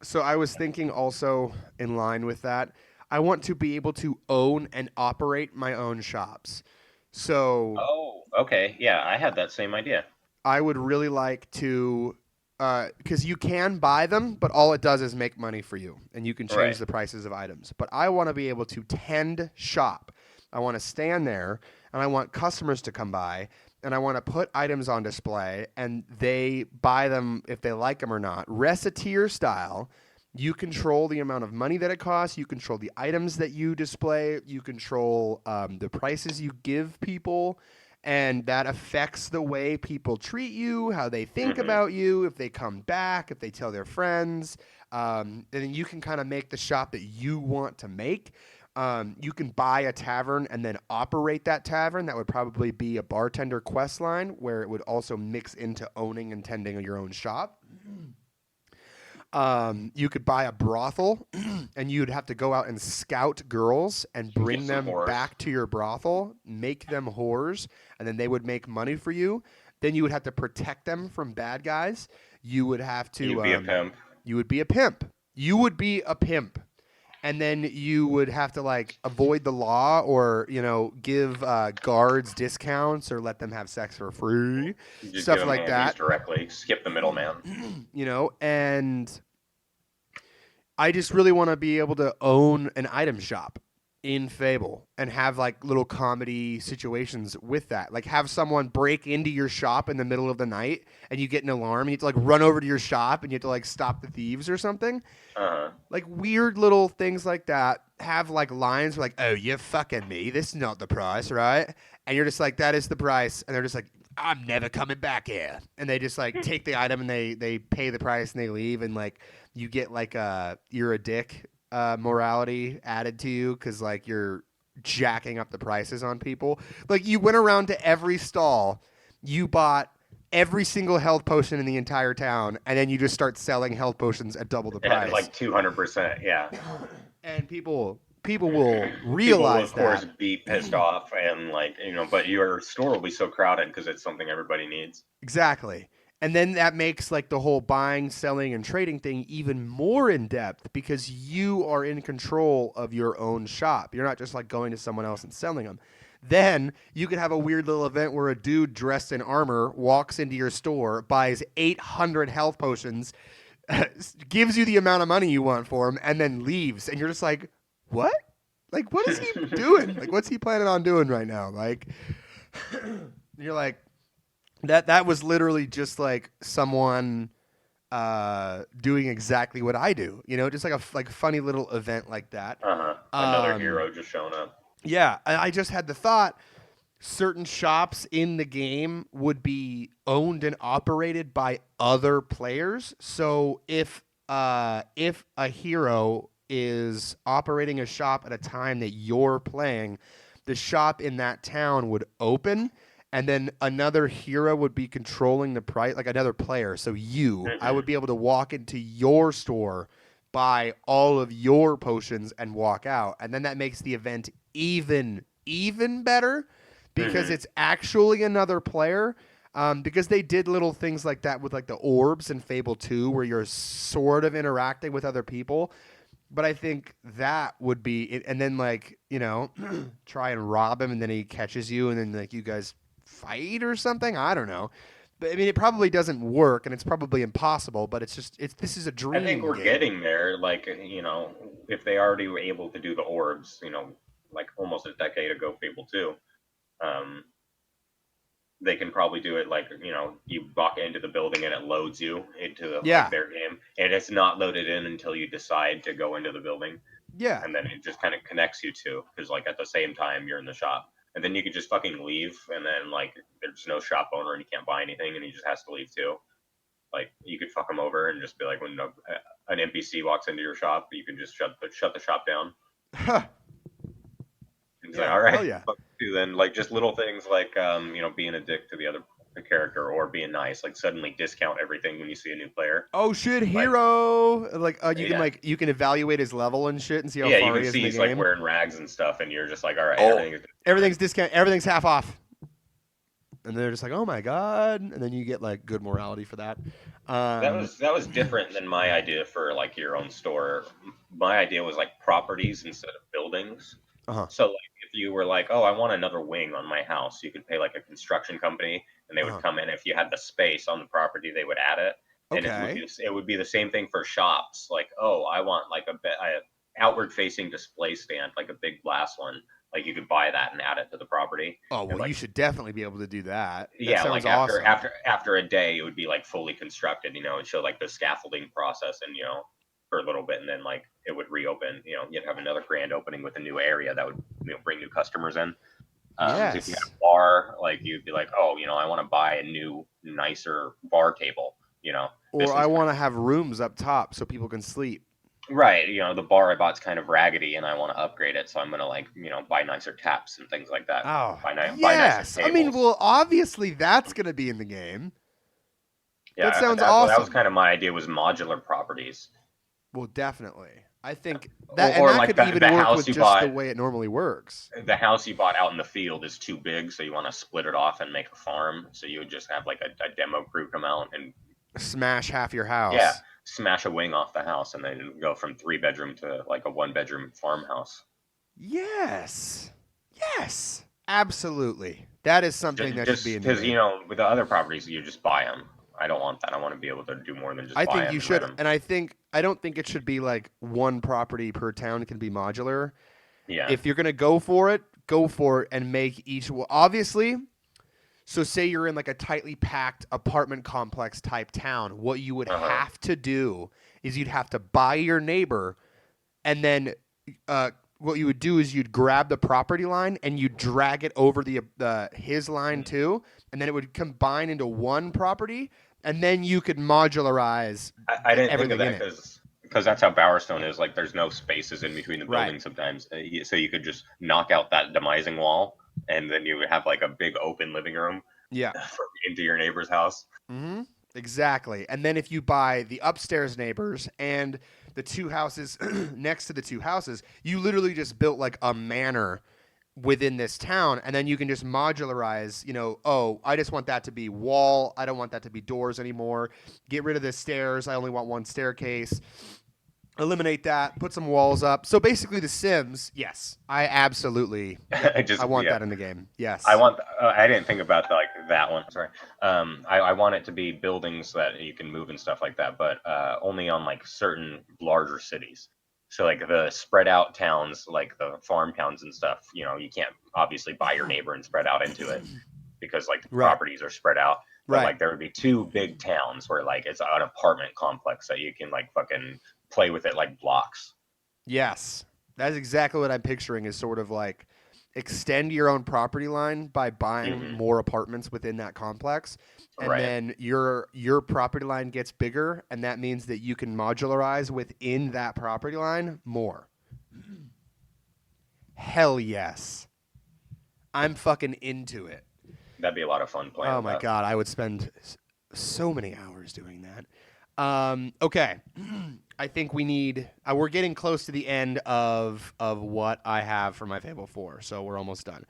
So I was thinking also in line with that, I want to be able to own and operate my own shops. So Oh, okay. Yeah, I had that same idea. I would really like to, because you can buy them, but all it does is make money for you, and you can change Right. the prices of items. But I want to be able to tend shop. I want to stand there, and I want customers to come by, and I want to put items on display, and they buy them if they like them or not. Reciteur style. You control the amount of money that it costs. You control the items that you display. You control the prices you give people, and that affects the way people treat you, how they think Hmm. about you, if they come back, if they tell their friends. And then you can kind of make the shop that you want to make. You can buy a tavern and then operate that tavern. That would probably be a bartender quest line where it would also mix into owning and tending your own shop. You could buy a brothel, and you'd have to go out and scout girls and Get bring some them horrors. back to your brothel, make them whores, and then they would make money for you. Then you would have to protect them from bad guys. You would have You'd to. be a pimp. You would be a pimp. You would be a pimp, and then you would have to like avoid the law, or give guards discounts, or let them have sex for free, You just give stuff them like handies that. directly. Skip the middleman. And I just really want to be able to own an item shop in Fable and have like little comedy situations with that. Like have someone break into your shop in the middle of the night and you get an alarm and you have to like run over to your shop and you have to like stop the thieves or something. Uh-huh. Like weird little things like that. Have like lines like, "Oh, you're fucking me. This is not the price, right?" And you're just like, "That is the price." And they're just like, "I'm never coming back here." And they just like take the item and they pay the price and they leave, and like you get like a you're a dick morality added to you because like you're jacking up the prices on people. Like you went around to every stall, you bought every single health potion in the entire town, and then you just start selling health potions at double the At price. like 200%. Yeah. And people will People will, realize of course, that. be pissed off and like, but your store will be so crowded because it's something everybody needs. Exactly. And then that makes like the whole buying, selling, and trading thing even more in depth because you are in control of your own shop. You're not just like going to someone else and selling them. Then you could have a weird little event where a dude dressed in armor walks into your store, buys 800 health potions, gives you the amount of money you want for him, and then leaves. And you're just like, what? Like, what is he doing? Like, what's he planning on doing right now? Like, you're like, that was literally just like someone doing exactly what I do. Just like a funny little event like that. Uh-huh. Another Um, hero just showing up. yeah, I just had the thought certain shops in the game would be owned and operated by other players. So if a hero is operating a shop at a time that you're playing, the shop in that town would open, and then another hero would be controlling the price, like another player. So I Hmm. would be able to walk into your store, buy all of your potions, and walk out, and then that makes the event even better because Hmm. it's actually another player. Because they did little things like that with like the orbs in Fable 2 where you're sort of interacting with other people. But I think that would be it. And then like, try and rob him and then he catches you and then like you guys fight or something. I don't know. But I mean it probably doesn't work and it's probably impossible, but it's this is a I think dream we're game. getting there. Like, if they already were able to do the orbs, like almost a decade ago, Fable 2, um, they can probably do it like, you walk into the building and it loads you into like Yeah. their game, and it's not loaded in until you decide to go into the building, Yeah. and then it just kind of connects you to, because like at the same time you're in the shop, and then you could just fucking leave, and then like there's no shop owner and he can't buy anything and he just has to leave too. Like you could fuck him over and just be like, when an NPC walks into your shop, you can just shut the shop down. And he's like, Yeah. all Hell right, yeah. fuck you then. Like just little things like being a dick to the other character or being nice, like suddenly discount everything when you see a new player. Oh shit, Like hero! yeah, You can evaluate his level and shit and see how yeah, you far can he is see in the he's like game. wearing rags and stuff, and you're just like, all right, Oh, everything is discounted. everything's half off, and they're just like, oh my god, and then you get like good morality for that. That Um, was that was different than my idea for like your own store. My idea was like properties instead of buildings. uh huh, So like if you were like, oh, I want another wing on my house, you could pay like a construction company, and they uh would huh. come in. If you had the space on the property, they would add it, and Okay. it would be the same thing for shops. Like, oh, I want like a outward facing display stand, like a big glass one. Like you could buy that and add it to the property, Oh and well, you like should definitely be able to do that. That yeah, sounds like after awesome. after after a day, it would be like fully constructed, and show like the scaffolding process, and for a little bit, and then like it would reopen. You'd have another grand opening with a new area that would bring new customers in. If you had Yes. a bar, like you'd be like, oh, I want to buy a new, nicer bar table. Or This I one's want to have rooms up top so people can sleep. right. The bar I bought's kind of raggedy, and I want to upgrade it, so I'm gonna like buy nicer taps and things like that. Oh Buy nicer yes. I mean, tables. well, obviously that's gonna be in the game. That Yeah, sounds that was awesome. kind of my idea, was modular properties. Well, definitely. I think that, and Or that like could the even the work house with you just the bought way it normally works. the house you bought out in the field is too big, so you want to split it off and make a farm. So you would just have like a demo crew come out and Smash half your yeah, house. smash a wing off the house, and then go from 3 bedroom to like a 1 bedroom farmhouse. Yes. Yes. Absolutely. That is something that should be Just in the because game. with the other properties you just buy them. I don't want that. I want to be able to do more than just I buy think you them and rent should, them. and I don't think it should be like one property per town can be modular. Yeah. If you're gonna go for it, and make each. Well, obviously, so say you're in like a tightly packed apartment complex type town. What you would Uh huh. have to do is you'd have to buy your neighbor, and then what you would do is you'd grab the property line and you drag it over the his line too, and then it would combine into one property, and then you could modularize I didn't think of everything in that it. because that's how Bowerstone is. Like, there's no spaces in between the Right. buildings sometimes, so you could just knock out that demising wall, and then you would have like a big open living room Yeah. into your neighbor's house. Mm-hmm. Exactly. And then if you buy the upstairs neighbors and the two houses next to the two houses, you literally just built like a manor within this town, and then you can just modularize, oh, I just want that to be wall, I don't want that to be doors anymore, get rid of the stairs, I only want one staircase, eliminate that, put some walls up. So basically the Sims, yes, I absolutely, yep, I I just want yeah, that in the game. I Yes. want. I didn't think about like that one. Sorry. I want it to be buildings that you can move and stuff like that, but only on like certain larger cities. So like the spread out towns, like the farm towns and stuff. You can't obviously buy your neighbor and spread out into it because like the Right. properties are spread out. but Right. like there would be two big towns where like it's an apartment complex that you can like fucking play with it like blocks. Yes. That's exactly what I'm picturing is sort of like extend your own property line by buying Hmm. more apartments within that complex, and Right. then your property line gets bigger, and that means that you can modularize within that property line more. Hell yes. I'm fucking into it. That'd be a lot of fun Oh playing my that. god, I would spend so many hours doing that. Okay, I think we need. We're getting close to the end of what I have for my Fable 4, so we're almost done.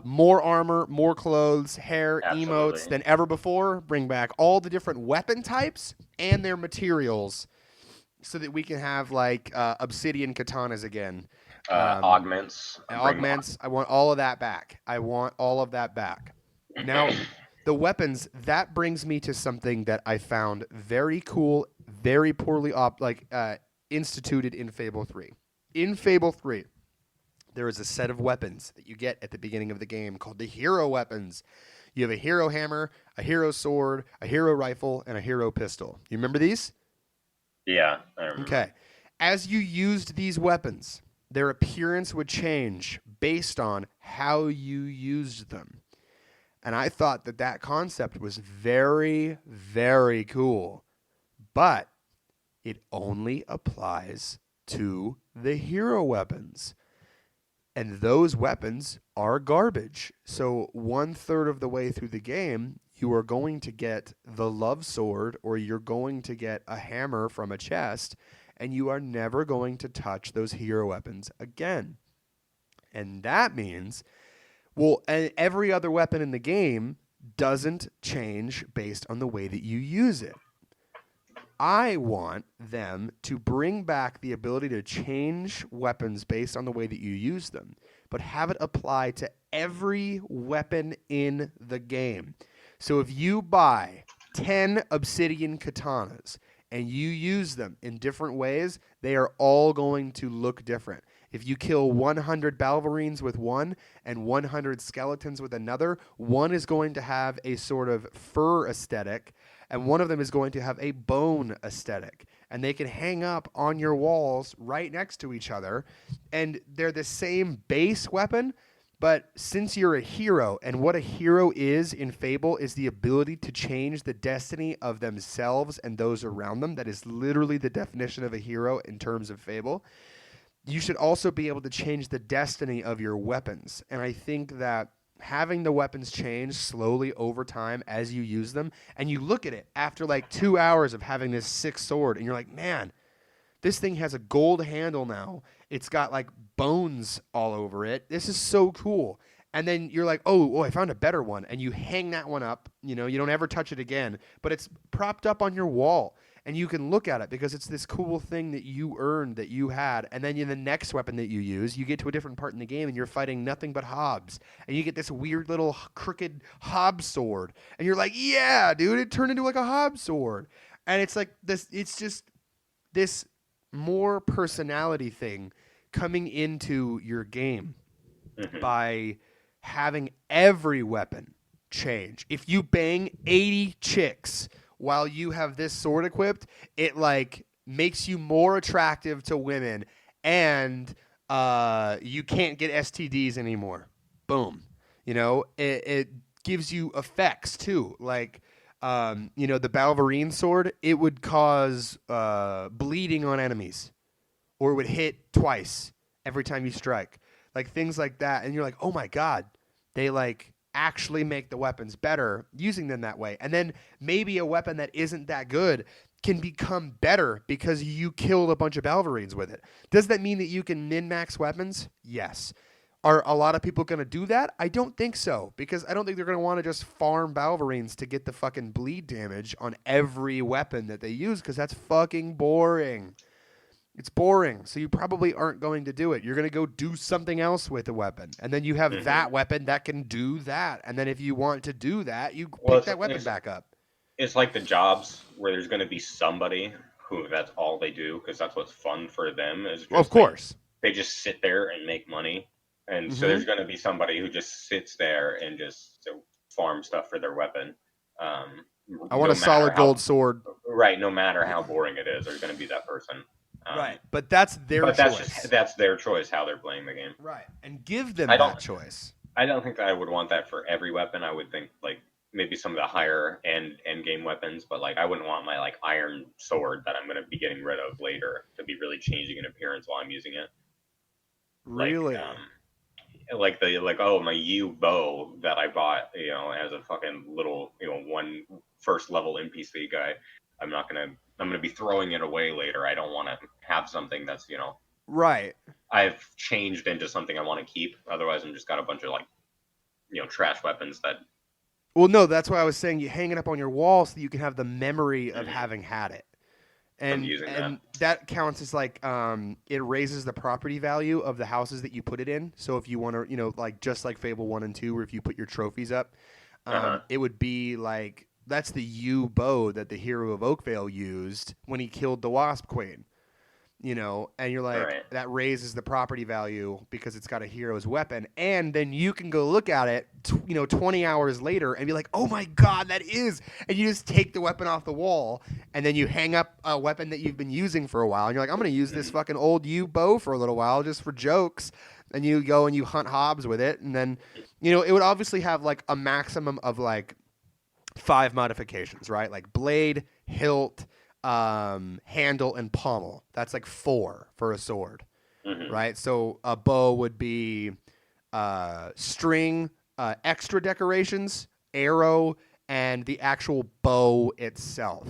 More armor, more clothes, hair, emotes Absolutely. than ever before. Bring back all the different weapon types and their materials, so that we can have like obsidian katanas again. Um, Augments. Bring the augments. I want all of that back. I want all of that back. Now, the weapons, that brings me to something that I found very cool, very poorly instituted in Fable 3. In Fable 3, there is a set of weapons that you get at the beginning of the game called the hero weapons. You have a hero hammer, a hero sword, a hero rifle, and a hero pistol. You remember these? Yeah, I remember. Okay. As you used these weapons, their appearance would change based on how you used them. And I thought that that concept was very, very cool. But it only applies to the hero weapons. And those weapons are garbage. So, one third of the way through the game, you are going to get the love sword or you're going to get a hammer from a chest, and you are never going to touch those hero weapons again. And that means, well, every other weapon in the game doesn't change based on the way that you use it. I want them to bring back the ability to change weapons based on the way that you use them, but have it apply to every weapon in the game. So if you buy 10 obsidian katanas and you use them in different ways, they are all going to look different. If you kill 100 Balverines with one and 100 skeletons with another, one is going to have a sort of fur aesthetic and one of them is going to have a bone aesthetic. And they can hang up on your walls right next to each other. And they're the same base weapon, but since you're a hero, and what a hero is in Fable is the ability to change the destiny of themselves and those around them. That is literally the definition of a hero in terms of Fable. You should also be able to change the destiny of your weapons. And I think that having the weapons change slowly over time as you use them, and you look at it after like 2 hours of having this sick sword, and you're like, man, this thing has a gold handle now. It's got like bones all over it. This is so cool. And then you're like, oh, I found a better one. And you hang that one up. You know, you don't ever touch it again, but it's propped up on your wall. And you can look at it because it's this cool thing that you earned that you had. And then in the next weapon that you use, you get to a different part in the game and you're fighting nothing but hobs. And you get this weird little crooked hob sword. And you're like, yeah, dude, it turned into like a hob sword. And it's like this, it's just this more personality thing coming into your game Hmm. by having every weapon change. If you bang 80 chicks while you have this sword equipped, it like makes you more attractive to women and you can't get STDs anymore. Boom. You know, it gives you effects too. Like the Balverine sword, it would cause bleeding on enemies, or it would hit twice every time you strike, like things like that. And you're like, oh my god, they like actually make the weapons better using them that way. And then maybe a weapon that isn't that good can become better because you killed a bunch of Balverines with it. Does that mean that you can min max weapons? Yes. Are a lot of people going to do that? I don't think so, because I don't think they're going to want to just farm Balverines to get the fucking bleed damage on every weapon that they use, because that's fucking boring. It's boring, so you probably aren't going to do it. You're going to go do something else with the weapon, and then you have Hmm. that weapon that can do that. And then if you want to do that, you Well, pick it's, that weapon it's back up. it's like the jobs where there's going to be somebody who that's all they do because that's what's fun for them is Well, of just course. they just sit there and make money, and so Mm-hmm. there's going to be somebody who just sits there and just farm stuff for their weapon. I want No a matter solid gold how sword. right, no matter how boring it is, there's going to be that person. Right. Um, But that's their but choice. that's their choice how they're playing the game. Right. And give them I don't that choice. I don't think that I would want that for every weapon. I would think like maybe some of the higher end game weapons, but like I wouldn't want my like iron sword that I'm going to be getting rid of later to be really changing in appearance while I'm using it. Like Really? like the like oh my U bow that I bought as a fucking little one first level NPC guy. I'm gonna be throwing it away later. I don't want to have something that's Right. I've changed into something I want to keep. Otherwise, I'm just got a bunch of like trash weapons that. Well, no, that's why I was saying you hang it up on your wall so that you can have the memory of Mhm, having had it. I'm And using that. and that counts as like it raises the property value of the houses that you put it in. So if you want to, like just like Fable 1 and 2 where if you put your trophies up, Uh huh. it would be like that's the yew bow that the hero of Oakvale used when he killed the Wasp Queen. And you're All like, right. that raises the property value because it's got a hero's weapon. And then you can go look at it, 20 hours later and be like, oh my God, that is. And you just take the weapon off the wall and then you hang up a weapon that you've been using for a while. And you're like, I'm going to use this Mhm. fucking old yew bow for a little while just for jokes. And you go and you hunt hobs with it. And then, it would obviously have like a maximum of like 5 modifications, right? Like blade, hilt, handle, and pommel. That's like 4 for a sword, Mhm. right? So a bow would be string, extra decorations, arrow, and the actual bow itself.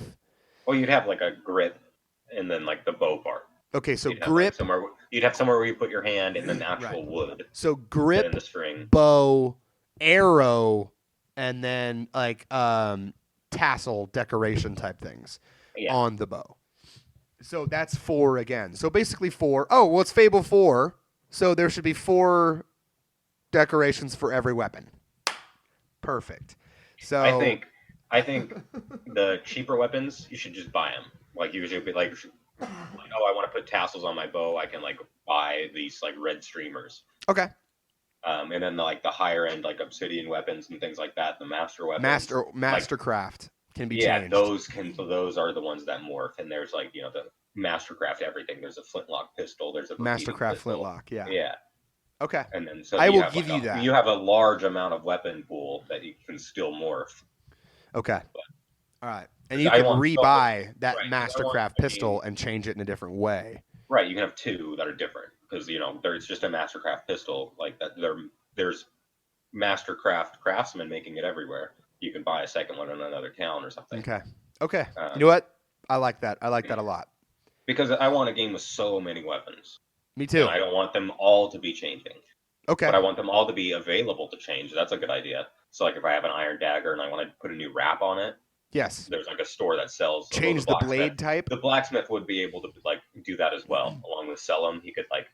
Well, you'd have like a grip, and then like the bow part. Okay, so You'd have like grip, somewhere. You'd have somewhere where you put your hand, and then the right. actual wood, So and then grip, the string. bow, arrow, and then like tassel decoration type things Yeah. on the bow. So that's 4 again. So basically 4. Oh, well, it's Fable 4. So there should be 4 decorations for every weapon. Perfect. I So, think I think the cheaper weapons you should just buy them. Like you should be like oh I want to put tassels on my bow. I can like buy these like red streamers. okay. And then like the higher end like obsidian weapons and things like that, the master weapons, like Mastercraft can be yeah, changed. those are the ones that morph. And there's like the mastercraft everything. There's a flintlock pistol. There's a repeating Mastercraft pistol. flintlock. Yeah. Yeah, Okay. and then so I you will have give like you that. you have a large amount of weapon pool that you can still morph. Okay. All right. And Because you I can want so rebuy that right because I want Mastercraft a game pistol and change it in a different way. right. You can have two that are different because there's just a mastercraft pistol like that. There's mastercraft craftsmen making it everywhere. You can buy a second one in another town or something. Okay. Okay. You know Um, what? I like that. I like that a lot. because I want a game with so many weapons, Me and too. I don't want them all to be changing, Okay. but I want them all to be available to change. That's a good idea. So like if I have an iron dagger and I want to put a new wrap on it, Yes. there's like a store that sells. Although Change the blade type. the blacksmith would be able to like do that as well, along with sell them. He could like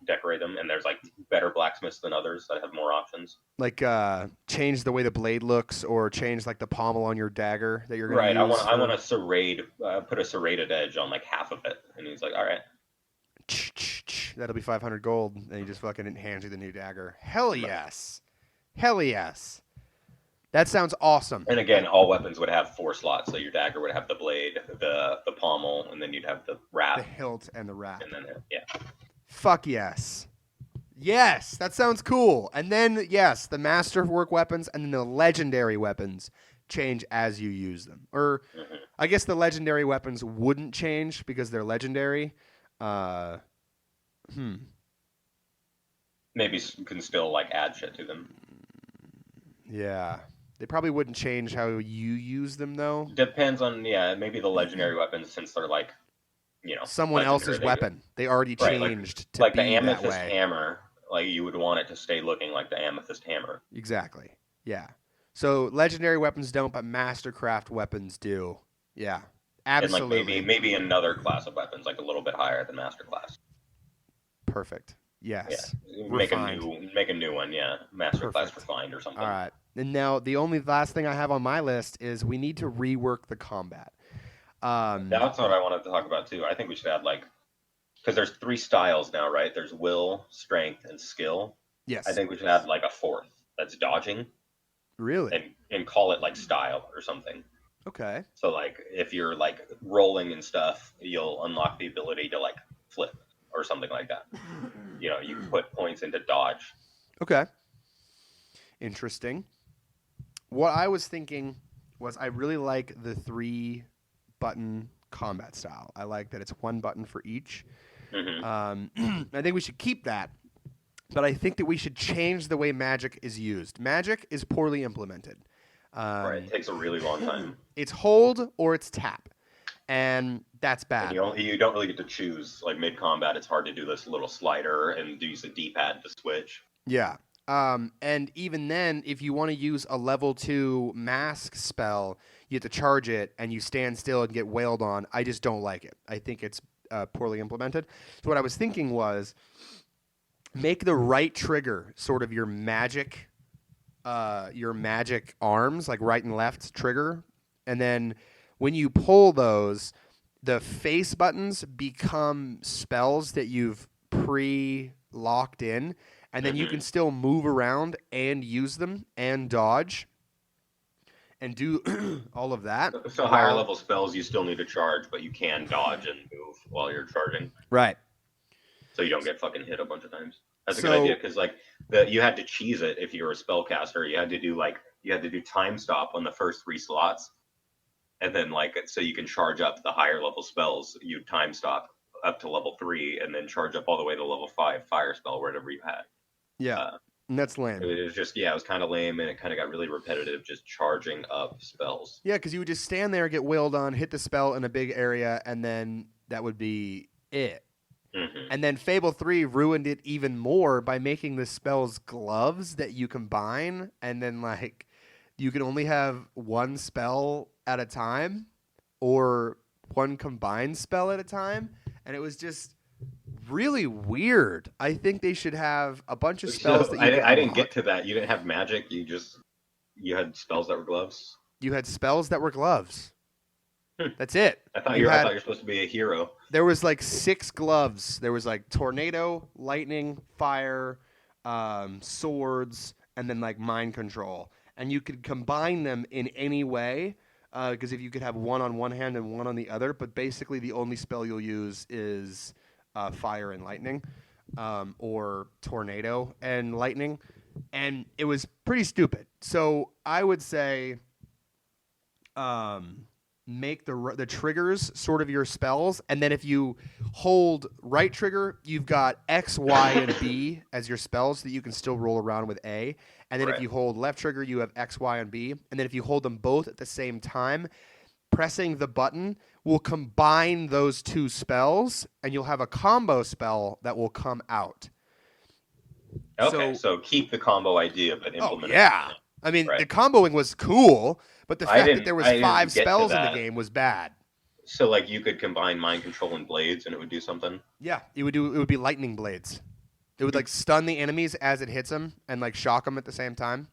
decorate them, and there's like better blacksmiths than others that have more options. Like change the way the blade looks or change like the pommel on your dagger that you're going to Right. use I want for to put a serrated edge on like half of it, and he's like, all right. that'll be 500 gold and he just fucking hands you the new dagger. Hell Right. yes. Hell yes. That sounds awesome. And again, all weapons would have 4 slots. So your dagger would have the blade, the pommel, and then you'd have the The wrap, hilt and the wrap. and then yeah. Fuck yes. Yes, that sounds cool. And then yes, the masterwork weapons and then the legendary weapons change as you use them. Or Hmm. I guess the legendary weapons wouldn't change because they're legendary. Uh, hmm. Maybe you can still like add shit to them. Yeah. They probably wouldn't change how you use them though. Depends on maybe the legendary weapons since they're like Someone legendary. else's weapon. They already Right changed to like the be that amethyst way. hammer. Like you would want it to stay looking like the amethyst hammer. Exactly. Yeah. So legendary weapons don't, but mastercraft weapons do. Yeah. And like Absolutely. maybe another class of weapons, like a little bit higher than master class. Perfect. Yeah, Yes. make a Refined. new one. Yeah, master class Perfect. refined or All something. right. And now the only last thing I have on my list is we need to rework the combat. That's what I wanted to talk about too. I think we should add like because there's 3 styles now, right? There's will, strength, and skill. I yes. think we should add like a fourth. That's dodging. Really? and call it like style or something. Okay. So like if you're like rolling and stuff, you'll unlock the ability to like flip or something like that. You put points into dodge. Okay. Interesting. What I was thinking was I really like the 3 button combat style. I like that it's 1 button for each. Hmm. I think we should keep that, but I think that we should change the way magic is used. Magic is poorly implemented. Right. It Um, takes a really long time. it's hold or it's tap, and that's And bad. you don't really get to choose. Like mid combat, it's hard to do this little slider and use the D pad to switch. Yeah. And even then, if you want to use a level 2 mask spell, you have to charge it and you stand still and get wailed on. I just don't like it. I think it's poorly implemented. So, what I was thinking was make the right trigger sort of your magic arms, like right and left trigger. And then when you pull those, the face buttons become spells that you've pre locked in, and then you Hmm. can still move around and use them and dodge and do all of that So higher while. level spells, you still need to charge, but you can dodge and move while you're charging, Right. so you don't get fucking hit a bunch of times. That's a good idea So, because like you had to cheese it if you were a spellcaster. You had to do time stop on the first 3 slots, and then like so you can charge up the higher level spells. You time stop up to level 3, and then charge up all the way to level 5 fire spell, whatever you had. yeah, Uh, and that's it lame. was just it was kind of lame, and it kind of got really repetitive, just charging up spells. Yeah, because you would just stand there, get wailed on, hit the spell in a big area, and then that would be it. Hmm. And then Fable 3 ruined it even more by making the spells gloves that you combine, and then like you can only have one spell at a time or one combined spell at a time, and it was just really weird. I think they should have a bunch of spells So that you could I didn't get unlock. to that. You didn't have magic. You had spells that were gloves. You had spells that were gloves. Hmm. That's it. I thought you're supposed to be a hero. There was like 6 gloves. There was like tornado, lightning, fire, swords, and then like mind control. And you could combine them in any way. Because if you could have one on one hand and one on the other, but basically the only spell you'll use is fire and lightning, or tornado and lightning, and it was pretty stupid. So I would say um, make the triggers sort of your spells, and then if you hold right trigger, you've got X, Y, and B as your spells that you can still roll around with A. And then if Right. you hold left trigger, you have X, Y, and B. And then if you hold them both at the same time, pressing the button will combine those 2 spells, and you'll have a combo spell that will come out. Okay, So, so keep the combo idea, but oh implement it yeah, differently. I mean the Right. comboing was cool, but the fact that there was I five didn't get to spells in the that. game was bad. So like you could combine mind control and blades, and it would do something. Yeah, it would be lightning blades. It would like stun the enemies as it hits them and like shock them at the same time.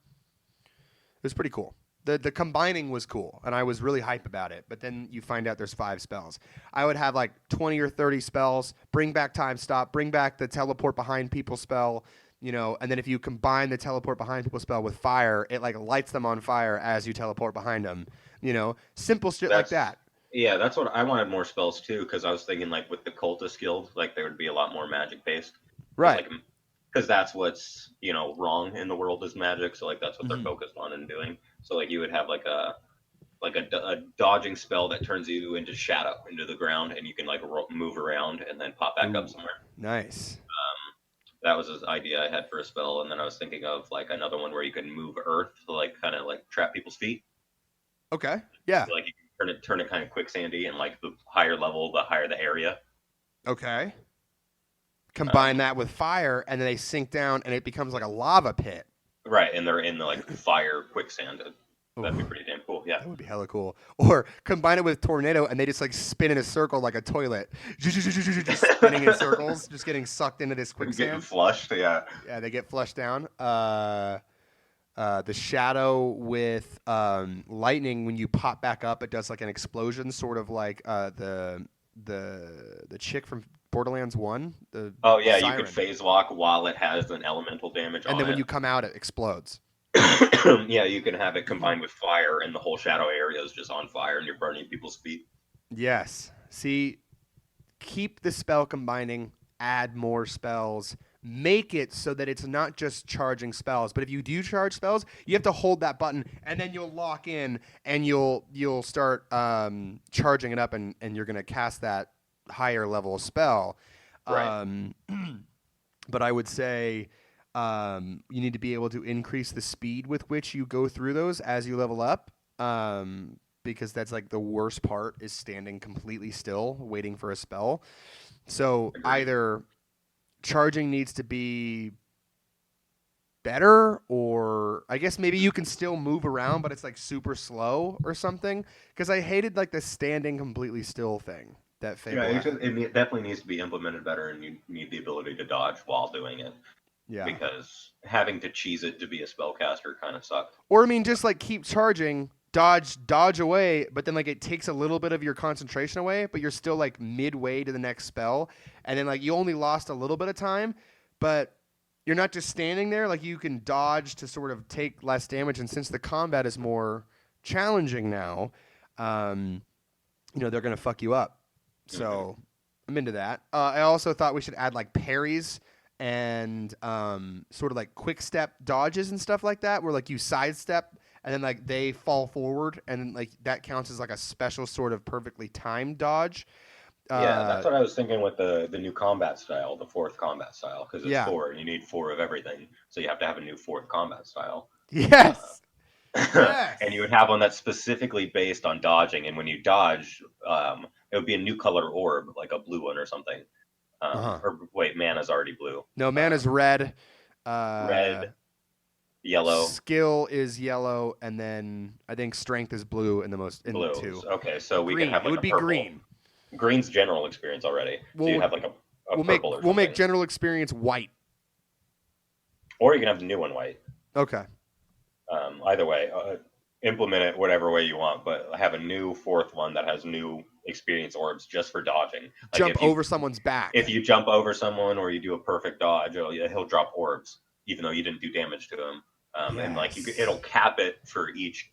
It was pretty cool. The combining was cool, and I was really hype about it. But then you find out there's 5 spells. I would have like 20 or 30 spells. Bring back time stop. Bring back the teleport behind people spell. And then if you combine the teleport behind people spell with fire, it like lights them on fire as you teleport behind them. Simple shit like That's that. Yeah, that's what I wanted more spells too, because I was thinking like with the cultist guild, like there would be a lot more magic based, because Right. like because that's what's wrong in the world is magic, so like that's what they're Mm-hmm. focused on and doing. So like you would have a dodging spell that turns you into shadow into the ground, and you can like move around and then pop back up Ooh, somewhere. nice. That was this idea I had for a spell, and then I was thinking of like another one where you can move earth to like kind of like trap people's feet. Okay. Yeah. Like you can turn it kind of quicksandy, and like the higher level, the higher the area. Okay. Combine Um, that with fire, and then they sink down, and it becomes like a lava pit. right, and they're in the like fire quicksand. That'd be Oof, pretty damn cool. Yeah, that would be hella cool. Or combine it with tornado, and they just like spin in a circle like a toilet, just spinning in circles, just getting sucked into this getting quicksand. flushed. Yeah, Yeah, they get flushed down. The shadow with lightning, when you pop back up, it does like an explosion, sort of like the chick from Borderlands 1, the oh yeah, you could siren. phase walk while it has an elemental damage And on then when it. you come out, it explodes. Yeah, you can have it combined with fire, and the whole shadow area is just on fire, and you're burning people's feet. Yes. See, keep the spell combining, add more spells, make it so that it's not just charging spells, but if you do charge spells, you have to hold that button and then you'll lock in and you'll start charging it up and you're gonna cast that higher level spell. Right. Um, but I would say you need to be able to increase the speed with which you go through those as you level up. Because that's like the worst part is standing completely still waiting for a spell. So Agreed. either charging needs to be better, or I guess maybe you can still move around, but it's like super slow or something. Because I hated like the standing completely still thing that Yeah, Fable had. it definitely needs to be implemented better, and you need the ability to dodge while doing it Yeah. because having to cheese it to be a spellcaster kind of sucked. Or I mean, just like keep charging, dodge away, but then like it takes a little bit of your concentration away, but you're still like midway to the next spell, and then like you only lost a little bit of time, but you're not just standing there. Like you can dodge to sort of take less damage, and since the combat is more challenging now, um, they're gonna fuck you up. Hmm. So I'm into that. I also thought we should add like parries and sort of like quick step dodges and stuff like that, where like you sidestep and then like they fall forward, and then like that counts as like a special sort of perfectly timed dodge. Yeah, that's Uh, what I was thinking with the new combat style, the fourth combat style, because it's yeah. four, and you need four of everything, so you have to have a new fourth combat style. Uh, Yes. Yes. and you would have one that's specifically based on dodging, and when you dodge, it would be a new color orb, like a blue one or something. Uh huh. Or wait, mana's already blue. No, man is red. Uh, Red, yellow, skill is yellow, and then I think strength is blue in the most in blues. two. Okay, so we could Green. have It like would a be purple. green. Green's general experience already, so you We'll have like a we'll make purple or we'll make something, general experience white. or you can have the new one white. Okay. Either way, implement it whatever way you want, but have a new fourth one that has new experience orbs just for dodging. Like Jump over someone's if back. you jump over someone or you do a perfect dodge, he'll drop orbs even though you didn't do damage to him. And like it'll Yes. cap it for each.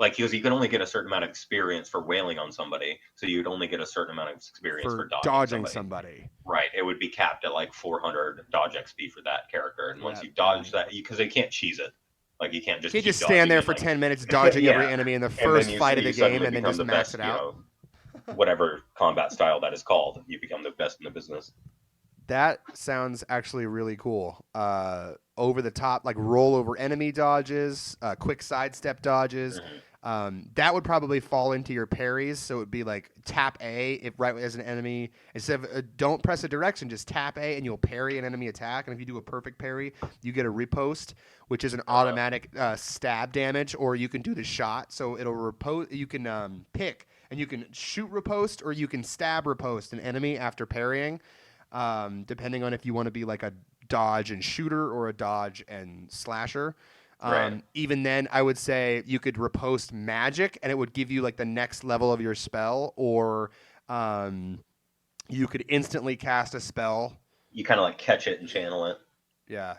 Like because you can only get a certain amount of experience for wailing on somebody, so you'd only get a certain amount of experience for For dodging dodging somebody. somebody. Right, it would be capped at like 400 dodge XP for that character, and once That you dodge and that, because they can't cheese it, like you can't just can't keep just stand dodging there and for like 10 minutes dodging every yeah, enemy in the and then first fight of the you game suddenly and then become just the max it best, out. whatever combat style that is called, you become the best in the business. That sounds actually really cool. Over the top, like roll over enemy dodges, quick sidestep dodges. Hmm. That would probably fall into your parries. So it would be like tap A if right as an enemy. Instead of don't press a direction, just tap A and you'll parry an enemy attack. And if you do a perfect parry, you get a riposte, which is an Uh-huh. automatic stab damage, or you can do the shot. So it'll riposte. You can pick and you can shoot riposte or you can stab riposte an enemy after parrying, depending on if you want to be like a dodge and shooter or a dodge and slasher. Right. Even then, I would say you could riposte magic, and it would give you like the next level of your spell, or um, you could instantly cast a spell. You kind of like catch it and channel it. Yeah,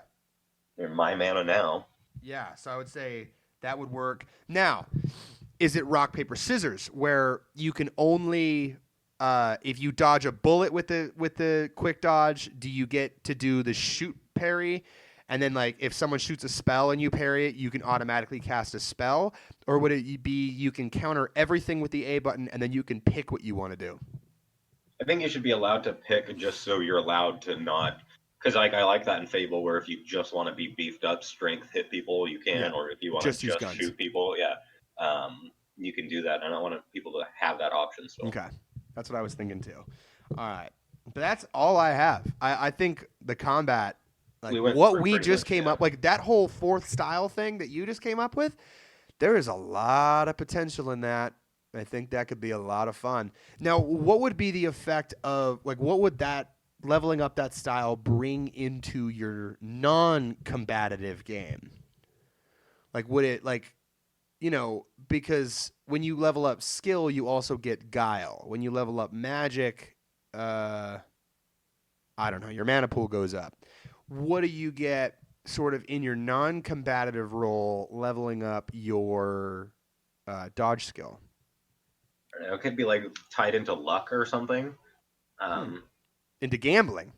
You're my mana now. yeah. So I would say that would work. Now, is it rock paper scissors where you can only if you dodge a bullet with the quick dodge, do you get to do the shoot parry? And then like if someone shoots a spell and you parry it, you can automatically cast a spell, or would it be you can counter everything with the A button and then you can pick what you want to do? I think you should be allowed to pick just so you're allowed to not. Because like I like that in Fable, where if you just want to be beefed up, strength hit people, you Yeah, can, or if you want to just use just guns. shoot people, yeah, you can do that. And I want people to have that option still. Okay, that's what I was thinking too. All right, but that's all I have. I think the combat, like We went what through we pretty just much, came yeah. up, like that whole fourth style thing that you just came up with, there is a lot of potential in that. I think that could be a lot of fun. Now, what would be the effect of like what would that leveling up that style bring into your non-combative game? Like would it like because when you level up skill, you also get guile. When you level up magic, uh I don't know, your mana pool goes up. What do you get? sort of in your non-combative role, leveling up your dodge skill. It could be like tied into luck or something. Hmm. Um, Into gambling.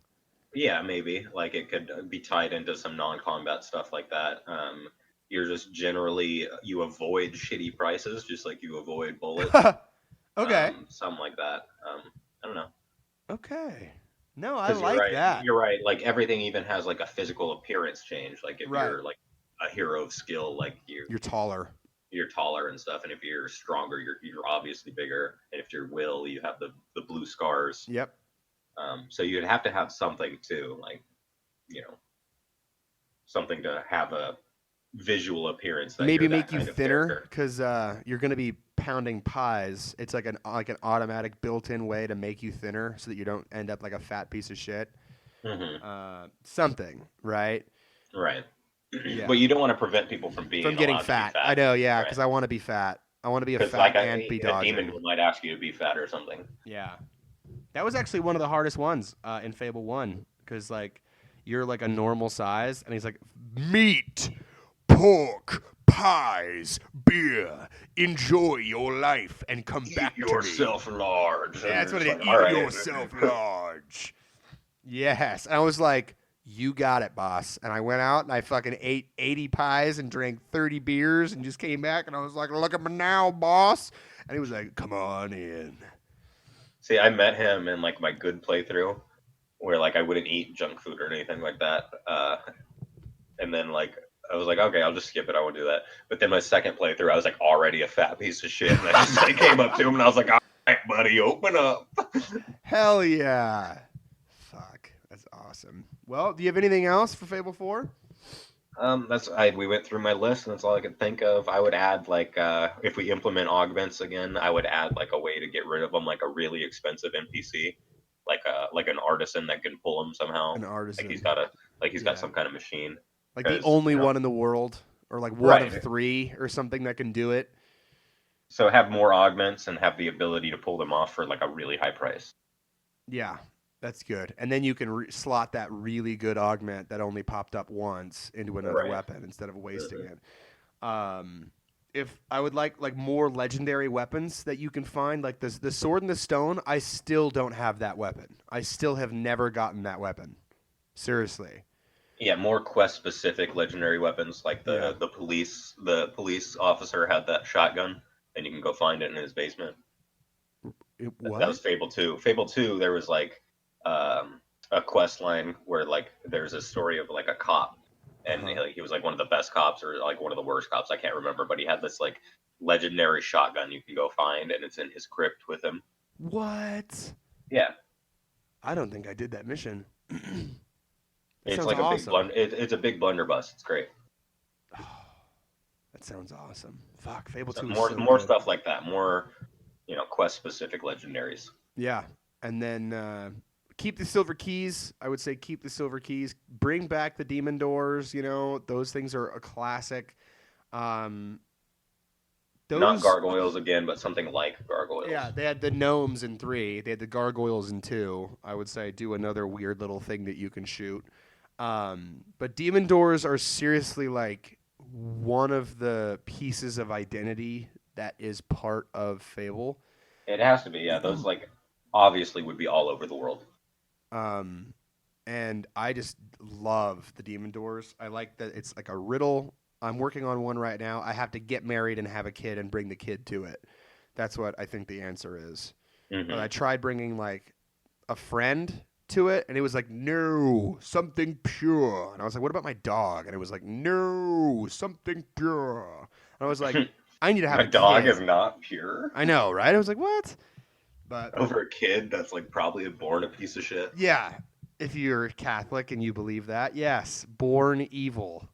yeah, maybe like it could be tied into some non-combat stuff like that. You're just generally you avoid shitty prices, just like you avoid bullets. Okay. Something like that. I don't know. Okay. No, I Because you're like right. that. You're right. Like everything even has like a physical appearance change. Like if Right. you're like a hero of skill, like You're taller. you're taller and stuff, and if you're stronger, you're obviously bigger. And if you're will, you have the blue scars. Yep. So you'd have to have something too, like you know, something to have a visual appearance that Maybe you're that make you kind of thinner character. because you're going to be pounding pies. It's like an automatic built-in way to make you thinner so that you don't end up like a fat piece of shit. Hmm. Something, right? Right. But Yeah. you don't want to prevent people from From being getting allowed to be fat. I fat, know, yeah, right? because I want to be fat. I want to be a Because like fat and be a demon dodging. might ask you to be fat or something. Yeah. That was actually one of the hardest ones in Fable 1 because, like, you're like a normal size, and he's like, meat, pork, pies, beer. Enjoy your life and come Eat back to me. yourself large, and That's you're what just it like, is. all Eat right. yourself large. Yes. And I was like, you got it, boss. And I went out and I fucking ate 80 pies and drank 30 beers and just came back and I was like, look at me now, boss. And he was like, come on in. See, I met him in like my good playthrough, where like I wouldn't eat junk food or anything like that. And then like I was like, okay, I'll just skip it. I won't do that. But then my second playthrough, I was like already a fat piece of shit, and I just like came up to him and I was like, all right, buddy, open up. Hell yeah. Fuck. That's awesome. Well, do you have anything else for Fable 4? That's I we went through my list, and that's all I could think of. I would add like if we implement augments again, I would add like a way to get rid of them, like a really expensive NPC, like an artisan that can pull them somehow. An Like he's artisan. got a he's got Yeah. some kind of machine. Like the Because only one in the world or like one of right. three or something that can do it. So have more augments and have the ability to pull them off for like a really high price. Yeah, that's good. And then you can slot that really good augment that only popped up once into another Right. weapon instead of wasting Mhm. it. If I would like more legendary weapons that you can find, like the sword and the stone, I still don't have that weapon. I still have never gotten that weapon. Seriously. Yeah, more quest specific legendary weapons like Yeah. the police officer had that shotgun and you can go find it in his basement. That What? was Fable 2. Fable 2 there was like a quest line where like there's a story of like a cop Uh and huh. he was like one of the best cops or like one of the worst cops, I can't remember, but he had this like legendary shotgun you can go find and it's in his crypt with him. What? Yeah, I don't think I did that mission. That it's sounds like a big awesome. blunder. It's a big blunderbuss. It's great. That sounds awesome. Fuck, Fable So 2 is so more good. stuff like that. More quest specific legendaries. Yeah. And then keep the silver keys. I would say keep the silver keys. Bring back the demon doors. You know, those things are a classic. Um, Not those, gargoyles again, but something like yeah, gargoyles. they had the gnomes in 3. They had the gargoyles in 2. I would say do another weird little thing that you can shoot. But demon doors are seriously like one of the pieces of identity that is part of Fable. It has to be, yeah. Those like obviously would be all over the world. Um, and I just love the demon doors. I like that it's like a riddle. I'm working on one right now. I have to get married and have a kid and bring the kid to it. That's what I think the answer is. But I Hmm. tried bringing like a friend to it, and it was like, no, something pure. And I was like, what about my dog? And it was like, no, something pure. And I was like, I need to have A a dog is kid. not pure. I know, right? I was like, what? But Over a kid that's like probably born a piece of shit. yeah, if you're Catholic and you believe that, yes, born evil.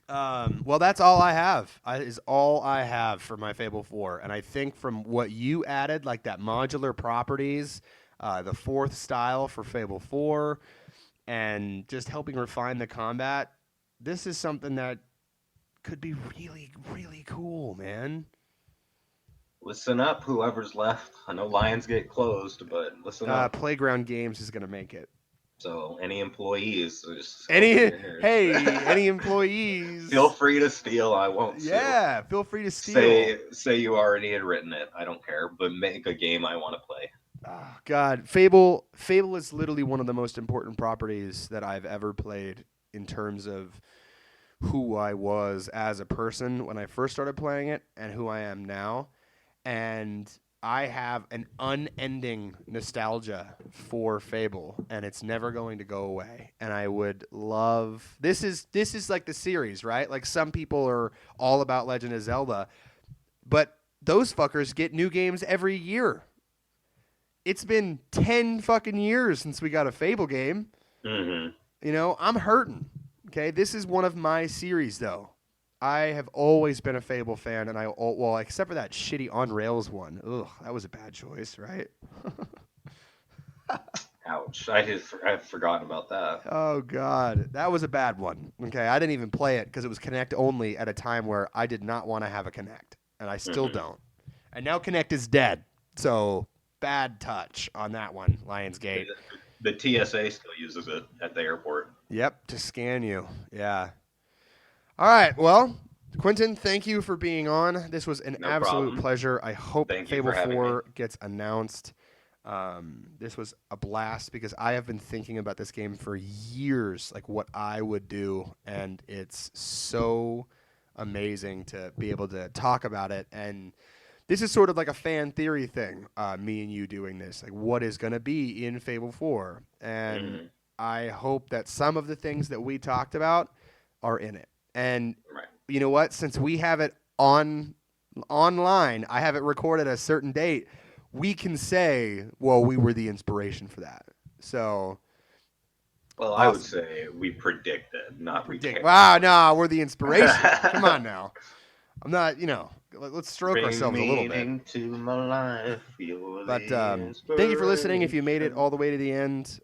Well, that's all I have. Is all I have for my Fable 4. And I think from what you added, like that modular properties, the fourth style for Fable 4, and just helping refine the combat, this is something that could be really, really cool, man. Listen up, whoever's left. I know Lionsgate closed, but listen up. Playground Games is going to make it. So any employees, just open Any your ears. any Feel employees? free to steal. I won't sue. Yeah, feel free to steal. Say you already had written it. I don't care, but make a game I want to play. Oh, God, Fable is literally one of the most important properties that I've ever played in terms of who I was as a person when I first started playing it and who I am now. And I have an unending nostalgia for Fable, and it's never going to go away. And I would love this is like the series, right? Like some people are all about Legend of Zelda, but those fuckers get new games every year. It's been 10 fucking years since we got a Fable game. Hmm. I'm hurting. Okay, this is one of my series though. I have always been a Fable fan, and well, except for that shitty on rails one. Ugh, that was a bad choice, right? Ouch! I've forgotten about that. Oh God, that was a bad one. Okay, I didn't even play it because it was Connect only at a time where I did not want to have a Connect, and I still Hmm. don't. And now Connect is dead, so bad touch on that one, Lionsgate. The TSA still uses it at the airport. Yep, to scan you. Yeah. All right. Well, Quinton, thank you for being on. This was an No absolute problem. pleasure. I hope Thank you Fable for having me. 4 gets announced. This was a blast because I have been thinking about this game for years, like what I would do, and it's so amazing to be able to talk about it. And this is sort of like a fan theory thing, me and you doing this, like what is going to be in Fable 4. And Hmm. I hope that some of the things that we talked about are in it. And Right. you know what? Since we have it online, I have it recorded at a certain date. We can say, well, we were the inspiration for that. So Well, I would awesome. say we predicted, not we Predict. carried Wow, no, we're the inspiration. Come on. on now. I'm not. Let's stroke Bring ourselves a little bit. meaning to my life. You're But the thank you for listening. If you made it inspiration. all the way to the end,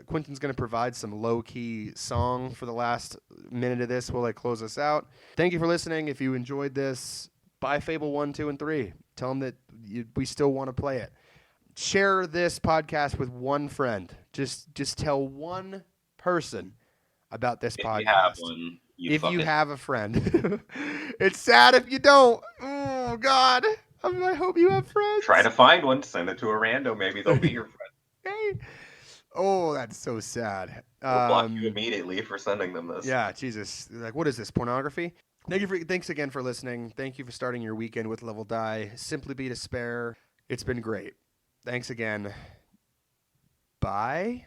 Quentin's going to provide some low key song for the last minute of this while I close us out. Thank you for listening. If you enjoyed this, buy Fable 1, 2, and 3. Tell them that we still want to play it. Share this podcast with one friend. Just tell one person about this If you have podcast. one, you If you fucking have a friend. It's sad if you don't. Oh, God. I hope you have try friends. to find one. Send it to a rando. Maybe they'll be your friend. Hey. Oh, that's so sad. They'll block you immediately for sending them this. Yeah, Jesus. Like, what is this, pornography? Thanks again for listening. Thank you for starting your weekend with Level Die. Simply be despair. It's been great. Thanks again. Bye.